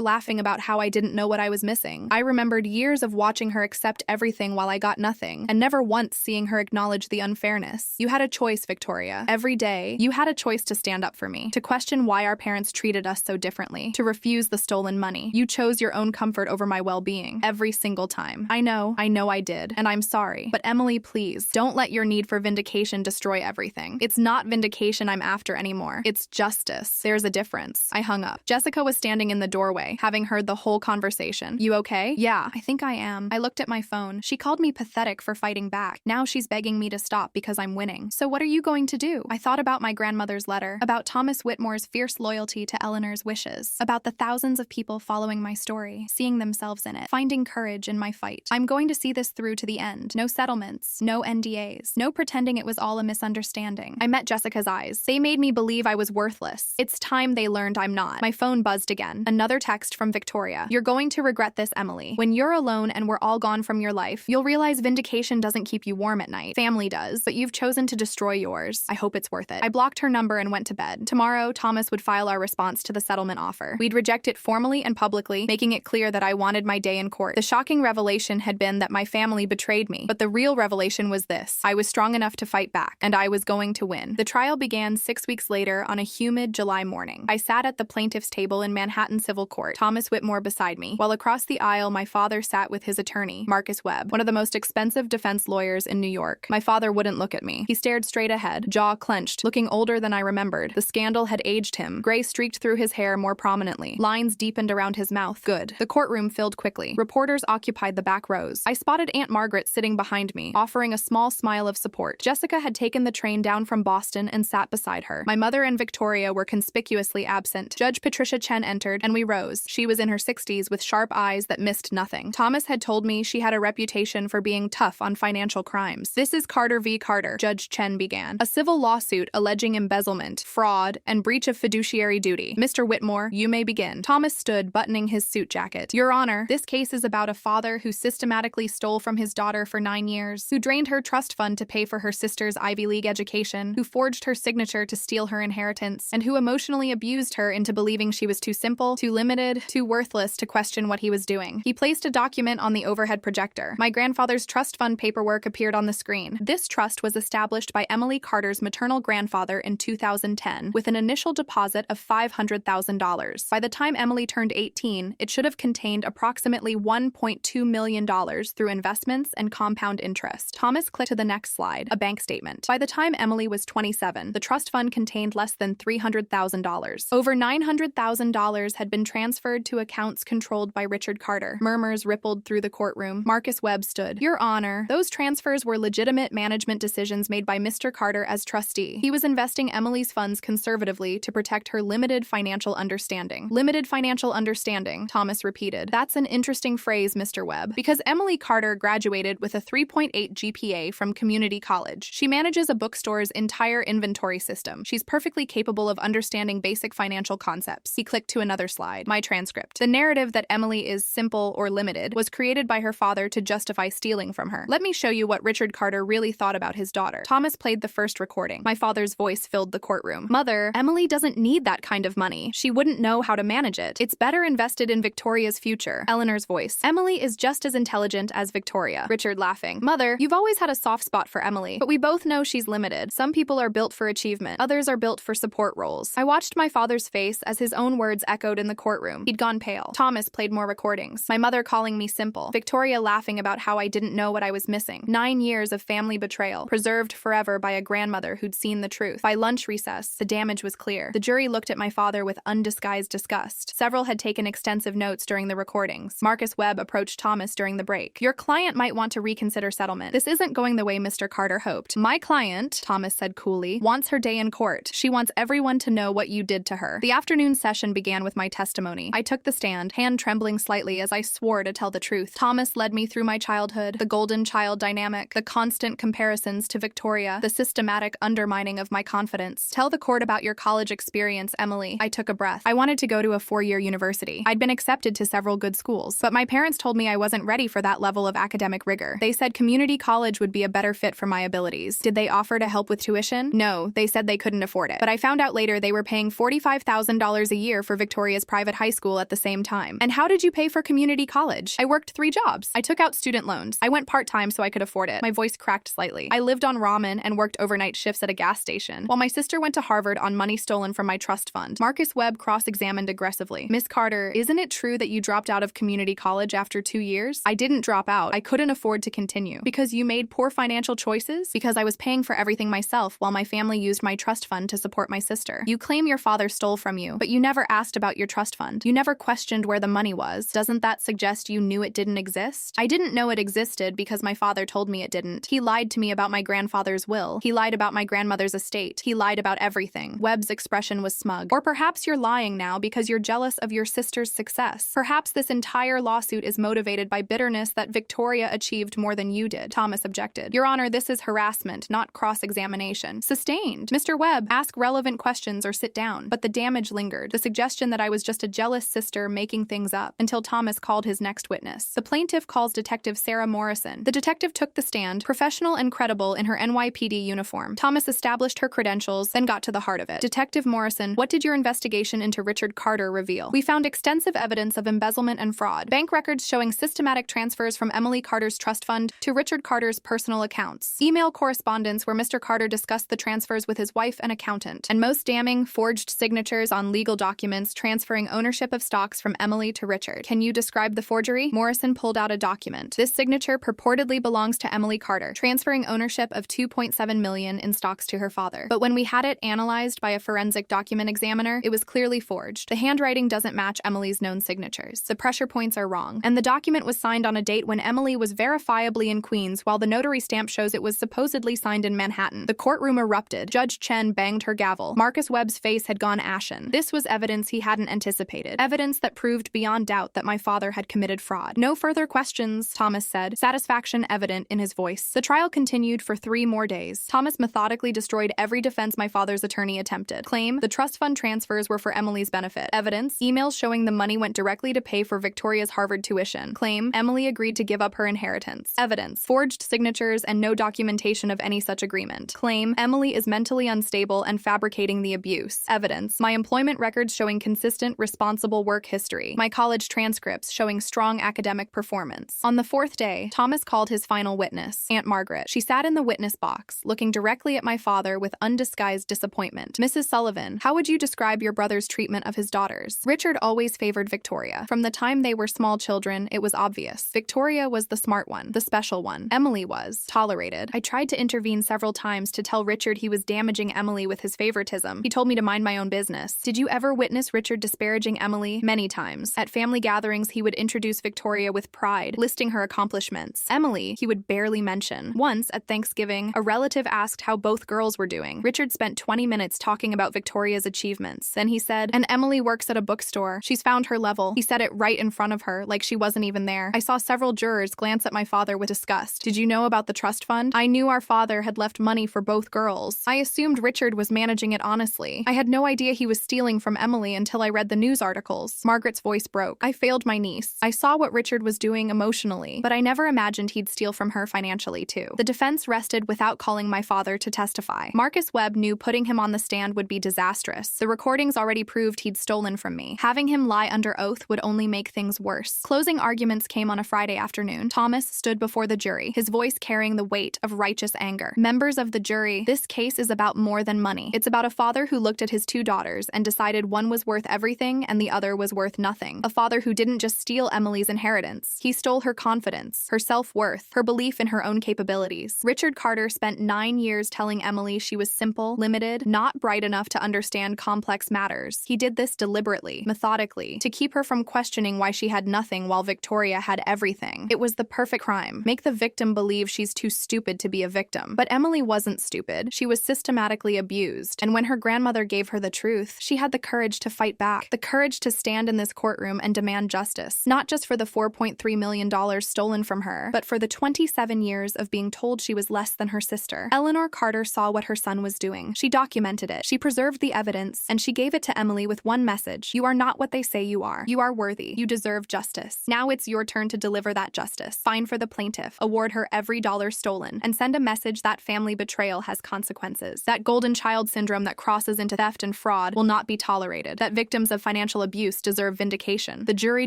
Speaker 1: laughing about how I didn't know what I was missing. I remembered years of watching her accept everything while I got nothing, and never once seeing her acknowledge the unfairness. You had a choice, Victoria. Every day, you had a choice to stand up for me, to question why our parents treated us so differently, to refuse the stolen money. You chose your own comfort over my well-being, every single time. I know I did, and I'm sorry. But Emily, please, don't let your need for vindication destroy everything. It's not vindication I'm after anymore. It's justice. There's a difference. I hung up. Jessica was standing in the doorway, having heard the whole conversation. You okay? Yeah, I think I am. I looked at my phone. She called me pathetic for fighting back. Now she's begging me to stop because I'm winning. So what are you going to do? I thought about my grandmother's letter, about Thomas Whitmore's fierce loyalty to Eleanor's wishes, about the thousands of people following my story, seeing themselves in it, finding courage in my fight. I'm going to see this through to the end. No settlements, no NDAs, no pretending it was all a misunderstanding. I met Jessica's eyes. They made me believe I was worthless. It's time they learned I'm not. My phone buzzed again. Another text from Victoria. You're going to regret this, Emily. When you're alone and we're all gone from your life, you'll realize vindication doesn't keep you warm at night. Family does, but you've chosen to destroy yours. I hope it's worth it. I blocked her number and went to bed. Tomorrow, Thomas would file our response to the settlement offer. We'd reject it formally and publicly, making it clear that I wanted my day in court. The shocking revelation had been that my family betrayed me, but the real revelation was this. I was strong enough to fight back, and I was going to win. The trial began 6 weeks later on a humid July morning. I sat at the plaintiff's table in Manhattan Civil Court, Thomas Whitmore beside me, while across the aisle my father sat with his attorney, Marcus Webb, one of the most expensive defense lawyers in New York. My father wouldn't look at me. He stared straight ahead, jaw clenched, looking older than I remembered. The scandal had aged him. Gray streaked through his hair more prominently. Lines deepened around his mouth. Good. The courtroom filled quickly. Reporters occupied the back rows. I spotted Aunt Margaret sitting behind me, offering a small smile of support. Jessica had taken the train down from Boston and sat beside her. My mother and Victoria were conspicuously absent. Judge Patricia Chen entered, and we rose. She was in her 60s with sharp eyes that missed nothing. Thomas had told me she had a reputation for being tough on financial crimes. This is Carter v. Carter, Judge Chen began. A civil lawsuit alleging embezzlement, fraud, and breach of fiduciary duty. Mr. Whitmore, you may begin. Thomas stood, buttoning his suit jacket. Your Honor, this case is about a father who systematically stole from his daughter for 9 years, who drained her trust fund to pay for her sister's Ivy League education, who forged her signature to steal her inheritance, and who emotionally abused her into believing she was too simple, too limited, too worthless to question what he was doing. He placed a document on the overhead projector. My grandfather's trust fund paperwork appeared on the screen. This trust was established by Emily Carter's maternal grandfather in 2010 with an initial deposit of $500,000. By the time Emily turned 18, it should have contained approximately $1.2 million through investments and compound interest. Thomas clicked to the next slide, a bank statement. By the time Emily was 27, the trust fund contained less than $300,000. Over $900,000 had been transferred to accounts controlled by Richard Carter. Murmurs rippled through the courtroom. Marcus Webb stood. Your Honor, those transfers were legitimate management decisions made by Mr. Carter as trustee. He was investing Emily's funds conservatively to protect her limited financial understanding. Limited financial understanding, Thomas repeated. That's an interesting phrase, Mr. Webb, because Emily Carter graduated with a 3.8 GPA from community college. She manages a bookstore's entire inventory system. She's perfectly capable of understanding basic financial concepts. He clicked to another slide. My transcript. The narrative that Emily is simple or limited was created by her father to justify stealing from her. Let me show you what Richard Carter really thought about his daughter. Thomas played the first recording. My father's voice filled the courtroom. Mother, Emily doesn't need that kind of money. She she wouldn't know how to manage it. It's better invested in Victoria's future. Eleanor's voice. Emily is just as intelligent as Victoria. Richard laughing. Mother, you've always had a soft spot for Emily, but we both know she's limited. Some people are built for achievement. Others are built for support roles. I watched my father's face as his own words echoed in the courtroom. He'd gone pale. Thomas played more recordings. My mother calling me simple. Victoria laughing about how I didn't know what I was missing. 9 years of family betrayal, preserved forever by a grandmother who'd seen the truth. By lunch recess, the damage was clear. The jury looked at my father with undisguised disgust. Several had taken extensive notes during the recordings. Marcus Webb approached Thomas during the break. Your client might want to reconsider settlement. This isn't going the way Mr. Carter hoped. My client, Thomas said coolly, wants her day in court. She wants everyone to know what you did to her. The afternoon session began with my testimony. I took the stand, hand trembling slightly as I swore to tell the truth. Thomas led me through my childhood, the golden child dynamic, the constant comparisons to Victoria, the systematic undermining of my confidence. Tell the court about your college experience, Emily. I took a breath. I wanted to go to a 4-year university. I'd been accepted to several good schools, but my parents told me I wasn't ready for that level of academic rigor. They said community college would be a better fit for my abilities. Did they offer to help with tuition? No, they said they couldn't afford it. But I found out later they were paying $45,000 a year for Victoria's private high school at the same time. And how did you pay for community college? I worked 3 jobs. I took out student loans. I went part-time so I could afford it. My voice cracked slightly. I lived on ramen and worked overnight shifts at a gas station, while my sister went to Harvard on money stolen from my trust fund. Marcus Webb cross-examined aggressively. Miss Carter, isn't it true that you dropped out of community college after 2 years? I didn't drop out. I couldn't afford to continue. Because you made poor financial choices? Because I was paying for everything myself while my family used my trust fund to support my sister. You claim your father stole from you, but you never asked about your trust fund. You never questioned where the money was. Doesn't that suggest you knew it didn't exist? I didn't know it existed because my father told me it didn't. He lied to me about my grandfather's will. He lied about my grandmother's estate. He lied about everything. Webb's expression was smug. Or perhaps you're lying now because you're jealous of your sister's success. Perhaps this entire lawsuit is motivated by bitterness that Victoria achieved more than you did. Thomas objected. Your Honor, this is harassment, not cross-examination. Sustained. Mr. Webb, ask relevant questions or sit down. But the damage lingered. The suggestion that I was just a jealous sister making things up, until Thomas called his next witness. The plaintiff calls Detective Sarah Morrison. The detective took the stand, professional and credible in her NYPD uniform. Thomas established her credentials, then got to the heart of it. Detective Morrison, what did your investigation into Richard Carter reveal? We found extensive evidence of embezzlement and fraud. Bank records showing systematic transfers from Emily Carter's trust fund to Richard Carter's personal accounts. Email correspondence where Mr. Carter discussed the transfers with his wife and accountant. And most damning, forged signatures on legal documents transferring ownership of stocks from Emily to Richard. Can you describe the forgery? Morrison pulled out a document. This signature purportedly belongs to Emily Carter, transferring ownership of $2.7 million in stocks to her father. But when we had it analyzed by a forensic document examiner, it was clearly forged. The handwriting doesn't match Emily's known signatures. The pressure points are wrong. And the document was signed on a date when Emily was verifiably in Queens, while the notary stamp shows it was supposedly signed in Manhattan. The courtroom erupted. Judge Chen banged her gavel. Marcus Webb's face had gone ashen. This was evidence he hadn't anticipated. Evidence that proved beyond doubt that my father had committed fraud. No further questions, Thomas said, satisfaction evident in his voice. The trial continued for 3 more days. Thomas methodically destroyed every defense my father's attorney attempted. Claim, the trust fund transfers were for Emily's benefit. Evidence, emails showing the money went directly to pay for Victoria's Harvard tuition. Claim, Emily agreed to give up her inheritance. Evidence, forged signatures and no documentation of any such agreement. Claim, Emily is mentally unstable and fabricating the abuse. Evidence, my employment records showing consistent, responsible work history. My college transcripts showing strong academic performance. On the 4th day, Thomas called his final witness, Aunt Margaret. She sat in the witness box, looking directly at my father with undisguised disappointment. Mrs. Sullivan, how would you describe your brother's treatment of his daughters? Richard always favored Victoria. From the time they were small children, it was obvious. Victoria was the smart one, the special one. Emily was tolerated. I tried to intervene several times to tell Richard he was damaging Emily with his favoritism. He told me to mind my own business. Did you ever witness Richard disparaging Emily? Many times. At family gatherings, he would introduce Victoria with pride, listing her accomplishments. Emily, he would barely mention. Once, at Thanksgiving, a relative asked how both girls were doing. Richard spent 20 minutes talking about Victoria's achievements. Then he said, and Emily works at a bookstore. She's found her level. He said it right in front of her, like she wasn't even there. I saw several jurors glance at my father with disgust. Did you know about the trust fund? I knew our father had left money for both girls. I assumed Richard was managing it honestly. I had no idea he was stealing from Emily until I read the news articles. Margaret's voice broke. I failed my niece. I saw what Richard was doing emotionally, but I never imagined he'd steal from her financially too. The defense rested without calling my father to testify. Marcus Webb knew putting him on the stand would be disastrous. The recordings already already proved he'd stolen from me. Having him lie under oath would only make things worse. Closing arguments came on a Friday afternoon. Thomas stood before the jury, his voice carrying the weight of righteous anger. Members of the jury, this case is about more than money. It's about a father who looked at his two daughters and decided one was worth everything and the other was worth nothing. A father who didn't just steal Emily's inheritance. He stole her confidence, her self-worth, her belief in her own capabilities. Richard Carter spent 9 years telling Emily she was simple, limited, not bright enough to understand complex matters. He did this deliberately, methodically, to keep her from questioning why she had nothing while Victoria had everything. It was the perfect crime. Make the victim believe she's too stupid to be a victim. But Emily wasn't stupid. She was systematically abused. And when her grandmother gave her the truth, she had the courage to fight back. The courage to stand in this courtroom and demand justice. Not just for the $4.3 million stolen from her, but for the 27 years of being told she was less than her sister. Eleanor Carter saw what her son was doing. She documented it. She preserved the evidence, and she gave it to Emily with one message. You are not what they say you are. You are worthy. You deserve justice. Now it's your turn to deliver that justice. Fine for the plaintiff. Award her every dollar stolen. And send a message that family betrayal has consequences. That golden child syndrome that crosses into theft and fraud will not be tolerated. That victims of financial abuse deserve vindication. The jury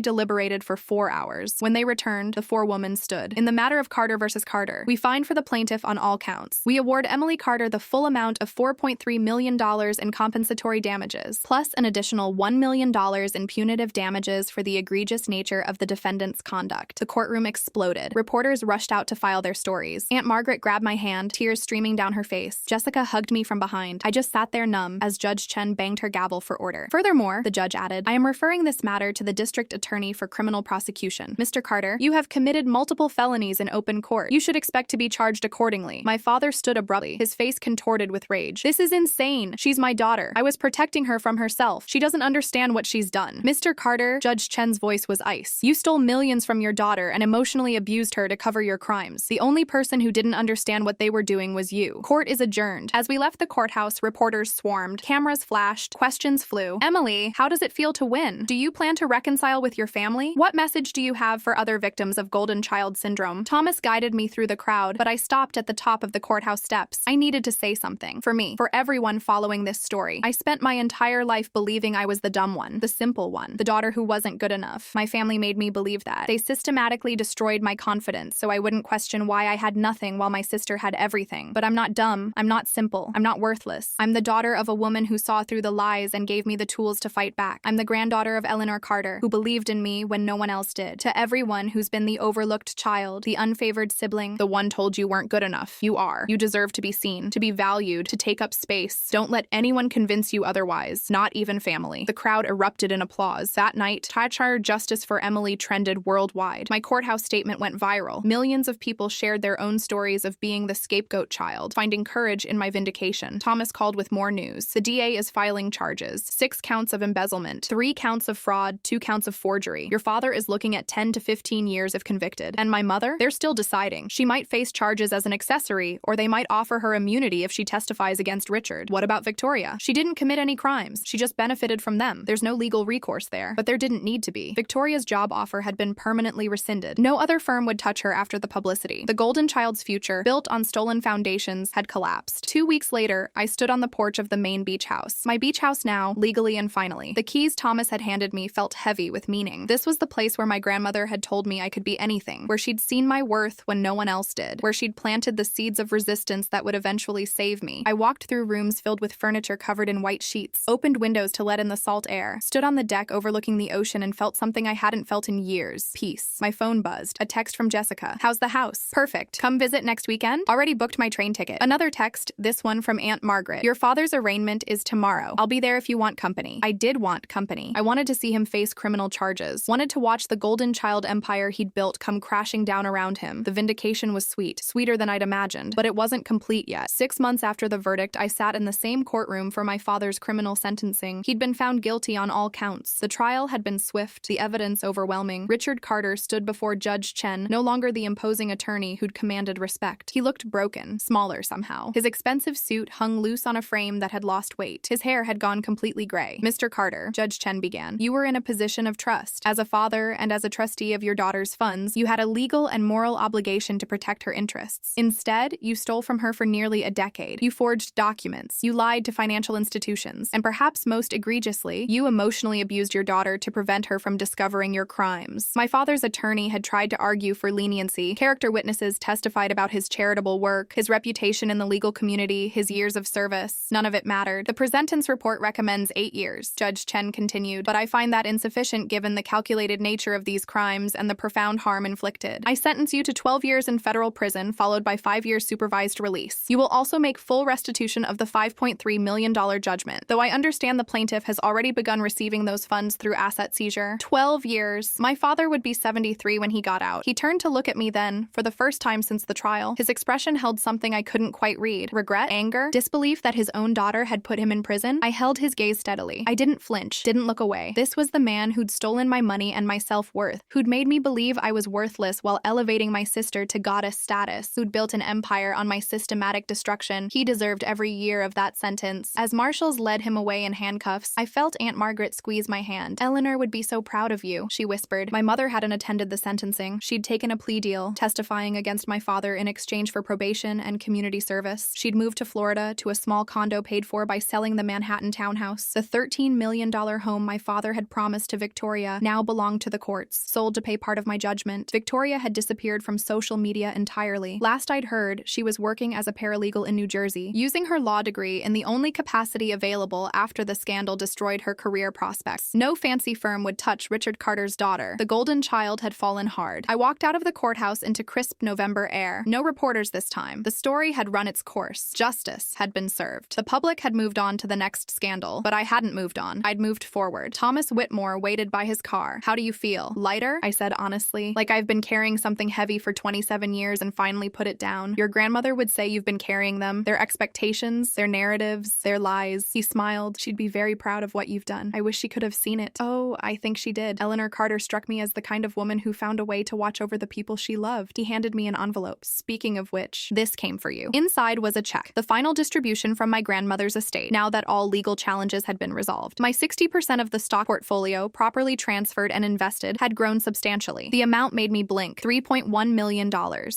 Speaker 1: deliberated for 4 hours. When they returned, the four women stood. In the matter of Carter versus Carter, we find for the plaintiff on all counts. We award Emily Carter the full amount of $4.3 million in compensatory damages, plus an additional $1 million in punitive damages for the egregious nature of the defendant's conduct. The courtroom exploded. Reporters rushed out to file their stories. Aunt Margaret grabbed my hand, tears streaming down her face. Jessica hugged me from behind. I just sat there numb as Judge Chen banged her gavel for order. Furthermore, the judge added, I am referring this matter to the district attorney for criminal prosecution. Mr. Carter, you have committed multiple felonies in open court. You should expect to be charged accordingly. My father stood abruptly, his face contorted with rage. This is insane. She's my daughter. I was protecting her from herself. She doesn't understand what she's done. Mr. Carter, Judge Chen's voice was ice. You stole millions from your daughter and emotionally abused her to cover your crimes. The only person who didn't understand what they were doing was you. Court is adjourned. As we left the courthouse, reporters swarmed. Cameras flashed. Questions flew. Emily, how does it feel to win? Do you plan to reconcile with your family? What message do you have for other victims of golden child syndrome? Thomas guided me through the crowd, but I stopped at the top of the courthouse steps. I needed to say something. For me, for everyone following this story. I spent my entire life believing I was the dumb one, the simple one, the daughter who wasn't good enough. My family made me believe that. They systematically destroyed my confidence so I wouldn't question why I had nothing while my sister had everything. But I'm not dumb. I'm not simple. I'm not worthless. I'm the daughter of a woman who saw through the lies and gave me the tools to fight back. I'm the granddaughter of Eleanor Carter, who believed in me when no one else did. To everyone who's been the overlooked child, the unfavored sibling, the one told you weren't good enough. You are. You deserve to be seen, to be valued, to take up space. Don't let anyone convince you otherwise, not even family. The crowd erupted in applause. That night, Tyshire Justice for Emily trended worldwide. My courthouse statement went viral. Millions of people shared their own stories of being the scapegoat child, finding courage in my vindication. Thomas called with more news. The DA is filing charges. 6 counts of embezzlement, 3 counts of fraud, 2 counts of forgery. Your father is looking at 10 to 15 years if convicted. And my mother? They're still deciding. She might face charges as an accessory, or they might offer her immunity if she testifies against Richard. What about Victoria? She didn't commit any crimes. She just benefited from them. There's no legal recourse there. But there didn't need to be. Victoria's job offer had been permanently rescinded. No other firm would touch her after the publicity. The golden child's future, built on stolen foundations, had collapsed. 2 weeks later, I stood on the porch of the main beach house. My beach house now, legally and finally. The keys Thomas had handed me felt heavy with meaning. This was the place where my grandmother had told me I could be anything, where she'd seen my worth when no one else did, where she'd planted the seeds of resistance that would eventually save me. I walked through rooms filled with furniture covered in white sheets, opened windows to let in the salt air, stood on the deck overlooking the ocean and felt something I hadn't felt in years. Peace. My phone buzzed. A text from Jessica. How's the house? Perfect. Come visit next weekend? Already booked my train ticket. Another text, this one from Aunt Margaret. Your father's arraignment is tomorrow. I'll be there if you want company. I did want company. I wanted to see him face criminal charges. Wanted to watch the golden child empire he'd built come crashing down around him. The vindication was sweet. Sweeter than I'd imagined. But it wasn't complete yet. 6 months after the verdict, I sat in the same courtroom for my father's criminal sentencing. He'd been found guilty on all counts. The trial had been swift, the evidence overwhelming. Richard Carter stood before Judge Chen, no longer the imposing attorney who'd commanded respect. He looked broken, smaller somehow. His expensive suit hung loose on a frame that had lost weight. His hair had gone completely gray. Mr. Carter, Judge Chen began, you were in a position of trust. As a father and as a trustee of your daughter's funds, you had a legal and moral obligation to protect her interests. Instead, you stole from her for nearly a decade. You forged documents. You lied to financial institutions. And perhaps perhaps most egregiously, you emotionally abused your daughter to prevent her from discovering your crimes. My father's attorney had tried to argue for leniency. Character witnesses testified about his charitable work, his reputation in the legal community, his years of service. None of it mattered. The pre-sentence report recommends 8 years, Judge Chen continued, but I find that insufficient given the calculated nature of these crimes and the profound harm inflicted. I sentence you to 12 years in federal prison, followed by 5 years supervised release. You will also make full restitution of the $5.3 million judgment, though I understand the plaintiff has already begun receiving those funds through asset seizure. 12 years. My father would be 73 when he got out. He turned to look at me then, for the first time since the trial. His expression held something I couldn't quite read. Regret? Anger? Disbelief that his own daughter had put him in prison? I held his gaze steadily. I didn't flinch, didn't look away. This was the man who'd stolen my money and my self-worth, who'd made me believe I was worthless while elevating my sister to goddess status, who'd built an empire on my systematic destruction. He deserved every year of that sentence. As marshals led him away in handcuffs, I felt Aunt Margaret squeeze my hand. Eleanor would be so proud of you, she whispered. My mother hadn't attended the sentencing. She'd taken a plea deal, testifying against my father in exchange for probation and community service. She'd moved to Florida, to a small condo paid for by selling the Manhattan townhouse. The $13 million home my father had promised to Victoria now belonged to the courts, sold to pay part of my judgment. Victoria had disappeared from social media entirely. Last I'd heard, she was working as a paralegal in New Jersey, using her law degree in the only capacity available after the scandal destroyed her career prospects. No fancy firm would touch Richard Carter's daughter. The golden child had fallen hard. I walked out of the courthouse into crisp November air. No reporters this time. The story had run its course. Justice had been served. The public had moved on to the next scandal, but I hadn't moved on. I'd moved forward. Thomas Whitmore waited by his car. How do you feel? Lighter? I said honestly. Like I've been carrying something heavy for 27 years and finally put it down. Your grandmother would say you've been carrying them. Their expectations, their narratives, their lies. He smiled. She'd be very proud of what you've done. I wish she could have seen it. Oh, I think she did. Eleanor Carter struck me as the kind of woman who found a way to watch over the people she loved. He handed me an envelope. Speaking of which, this came for you. Inside was a check. The final distribution from my grandmother's estate, now that all legal challenges had been resolved. My 60% of the stock portfolio, properly transferred and invested, had grown substantially. The amount made me blink. $3.1 million.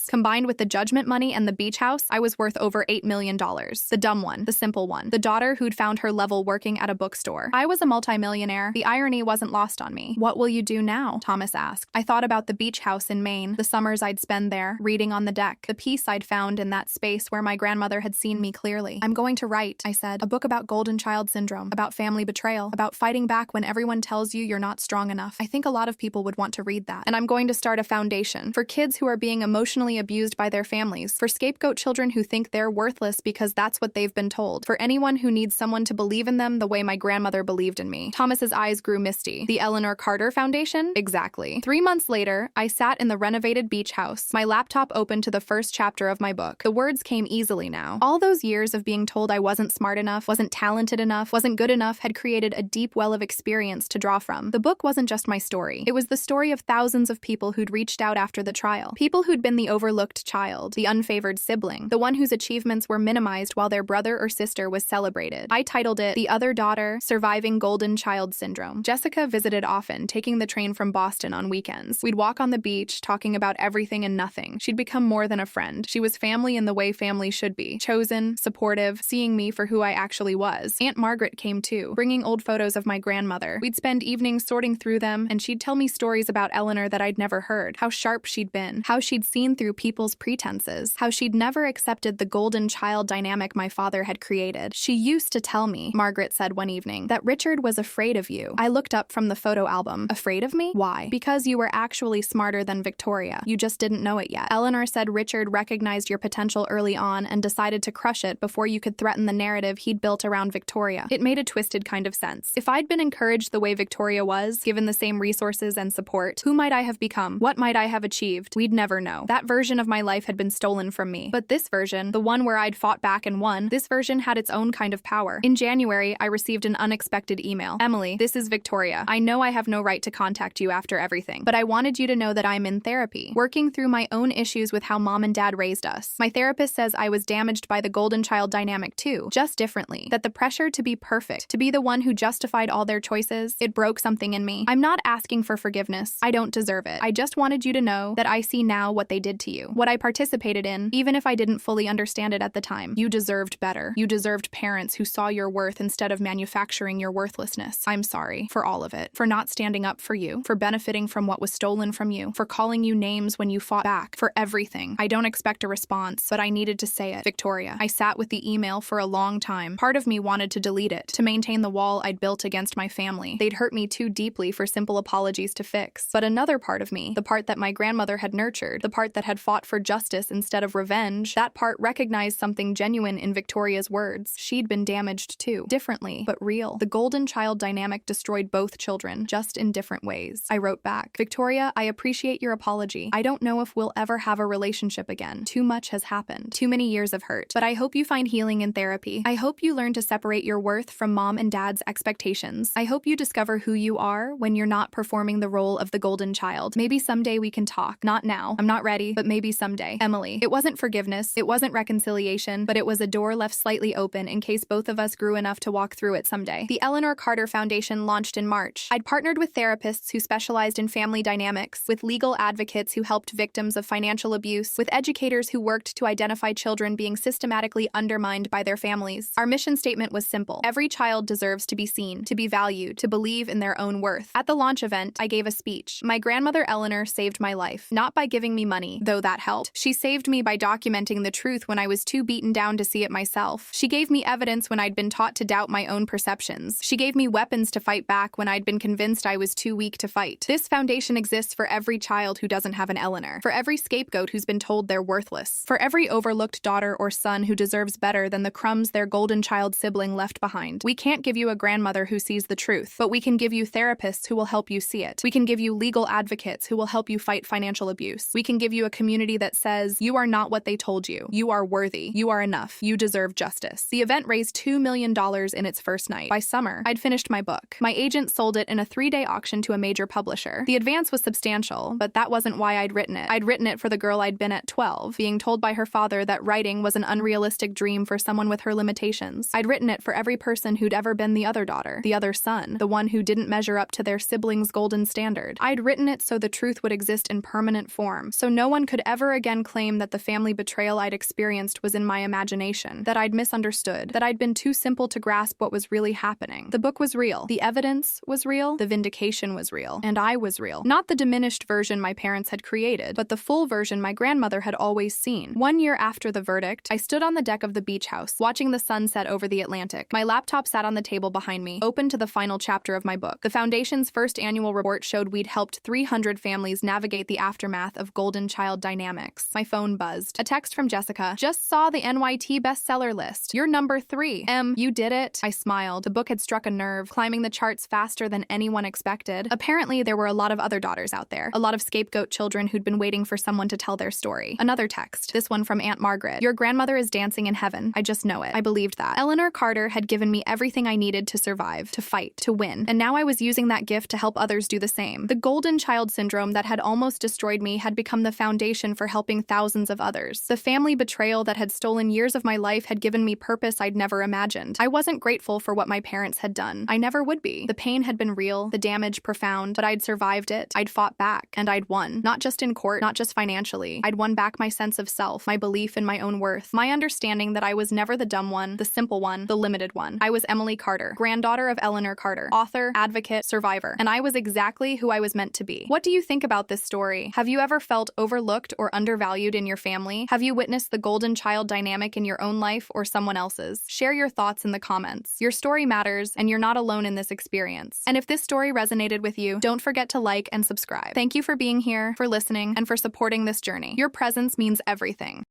Speaker 1: Combined with the judgment money and the beach house, I was worth over $8 million. The dumb one. The simple one. The daughter who'd found her level working at a bookstore. I was a multimillionaire. The irony wasn't lost on me. What will you do now? Thomas asked. I thought about the beach house in Maine, the summers I'd spend there, reading on the deck, the peace I'd found in that space where my grandmother had seen me clearly. I'm going to write, I said, a book about golden child syndrome, about family betrayal, about fighting back when everyone tells you you're not strong enough. I think a lot of people would want to read that. And I'm going to start a foundation for kids who are being emotionally abused by their families, for scapegoat children who think they're worthless because that's what they've been told, for anyone who needs someone to believe in them the way my grandmother believed in me. Thomas's eyes grew misty. The Eleanor Carter Foundation? Exactly. 3 months later, I sat in the renovated beach house, my laptop open to the first chapter of my book. The words came easily now. All those years of being told I wasn't smart enough, wasn't talented enough, wasn't good enough had created a deep well of experience to draw from. The book wasn't just my story. It was the story of thousands of people who'd reached out after the trial. People who'd been the overlooked child, the unfavored sibling, the one whose achievements were minimized while their brother or sister was celebrated. I titled it, The Other Daughter, Surviving Golden Child Syndrome. Jessica visited often, taking the train from Boston on weekends. We'd walk on the beach, talking about everything and nothing. She'd become more than a friend. She was family in the way family should be. Chosen, supportive, seeing me for who I actually was. Aunt Margaret came too, bringing old photos of my grandmother. We'd spend evenings sorting through them, and she'd tell me stories about Eleanor that I'd never heard. How sharp she'd been. How she'd seen through people's pretenses. How she'd never accepted the golden child dynamic my father had created. She used to tell me, Margaret said one evening, that Richard was afraid of you. I looked up from the photo album. Afraid of me? Why? Because you were actually smarter than Victoria. You just didn't know it yet. Eleanor said Richard recognized your potential early on and decided to crush it before you could threaten the narrative he'd built around Victoria. It made a twisted kind of sense. If I'd been encouraged the way Victoria was, given the same resources and support, who might I have become? What might I have achieved? We'd never know. That version of my life had been stolen from me. But this version, the one where I'd fought back and won, this version had its own kind of power. In January, I received an unexpected email. Emily, this is Victoria. I know I have no right to contact you after everything, but I wanted you to know that I'm in therapy, working through my own issues with how mom and dad raised us. My therapist says I was damaged by the golden child dynamic too, just differently. That the pressure to be perfect, to be the one who justified all their choices, it broke something in me. I'm not asking for forgiveness. I don't deserve it. I just wanted you to know that I see now what they did to you, what I participated in, even if I didn't fully understand it at the time. You deserved better. You deserved parents who saw your worth instead instead of manufacturing your worthlessness. I'm sorry for all of it, for not standing up for you, for benefiting from what was stolen from you, for calling you names when you fought back, for everything. I don't expect a response, but I needed to say it. Victoria. I sat with the email for a long time. Part of me wanted to delete it, to maintain the wall I'd built against my family. They'd hurt me too deeply for simple apologies to fix. But another part of me, the part that my grandmother had nurtured, the part that had fought for justice instead of revenge, that part recognized something genuine in Victoria's words. She'd been damaged too. Differently, but real. The golden child dynamic destroyed both children, just in different ways. I wrote back, Victoria, I appreciate your apology. I don't know if we'll ever have a relationship again. Too much has happened. Too many years of hurt. But I hope you find healing in therapy. I hope you learn to separate your worth from mom and dad's expectations. I hope you discover who you are when you're not performing the role of the golden child. Maybe someday we can talk. Not now. I'm not ready, but maybe someday. Emily. It wasn't forgiveness. It wasn't reconciliation, but it was a door left slightly open in case both of us grew enough to walk through it someday. The Eleanor Carter Foundation launched in March. I'd partnered with therapists who specialized in family dynamics, with legal advocates who helped victims of financial abuse, with educators who worked to identify children being systematically undermined by their families. Our mission statement was simple. Every child deserves to be seen, to be valued, to believe in their own worth. At the launch event, I gave a speech. My grandmother Eleanor saved my life, not by giving me money, though that helped. She saved me by documenting the truth when I was too beaten down to see it myself. She gave me evidence when I'd been taught to doubt my own perceptions. She gave me weapons to fight back when I'd been convinced I was too weak to fight. This foundation exists for every child who doesn't have an Eleanor, for every scapegoat who's been told they're worthless, for every overlooked daughter or son who deserves better than the crumbs their golden child sibling left behind. We can't give you a grandmother who sees the truth, but we can give you therapists who will help you see it. We can give you legal advocates who will help you fight financial abuse. We can give you a community that says, you are not what they told you. You are worthy. You are enough. You deserve justice. The event raised $2 million in its first night. By summer, I'd finished my book. My agent sold it in a 3-day auction to a major publisher. The advance was substantial, but that wasn't why I'd written it. I'd written it for the girl I'd been at 12, being told by her father that writing was an unrealistic dream for someone with her limitations. I'd written it for every person who'd ever been the other daughter, the other son, the one who didn't measure up to their siblings' golden standard. I'd written it so the truth would exist in permanent form, so no one could ever again claim that the family betrayal I'd experienced was in my imagination, that I'd misunderstood, that I'd been too simple to grasp what was really happening. The book was real. The evidence was real. The vindication was real. And I was real. Not the diminished version my parents had created, but the full version my grandmother had always seen. 1 year after the verdict, I stood on the deck of the beach house, watching the sunset over the Atlantic. My laptop sat on the table behind me, open to the final chapter of my book. The Foundation's first annual report showed we'd helped 300 families navigate the aftermath of golden child dynamics. My phone buzzed. A text from Jessica. Just saw the NYT bestseller list. You're number 3. You did it? I smiled. The book had struck a nerve, climbing the charts faster than anyone expected. Apparently, there were a lot of other daughters out there. A lot of scapegoat children who'd been waiting for someone to tell their story. Another text. This one from Aunt Margaret. Your grandmother is dancing in heaven. I just know it. I believed that. Eleanor Carter had given me everything I needed to survive, to fight, to win. And now I was using that gift to help others do the same. The golden child syndrome that had almost destroyed me had become the foundation for helping thousands of others. The family betrayal that had stolen years of my life had given me purpose I'd never imagined. I wasn't grateful for what my parents had done. I never would be. The pain had been real, the damage profound, but I'd survived it. I'd fought back, and I'd won. Not just in court, not just financially. I'd won back my sense of self, my belief in my own worth, my understanding that I was never the dumb one, the simple one, the limited one. I was Emily Carter, granddaughter of Eleanor Carter, author, advocate, survivor, and I was exactly who I was meant to be. What do you think about this story? Have you ever felt overlooked or undervalued in your family? Have you witnessed the golden child dynamic in your own life or someone else's? Share your thoughts in the comments. Your story matters, and you're not alone in this experience. And if this story resonated with you, don't forget to like and subscribe. Thank you for being here, for listening, and for supporting this journey. Your presence means everything.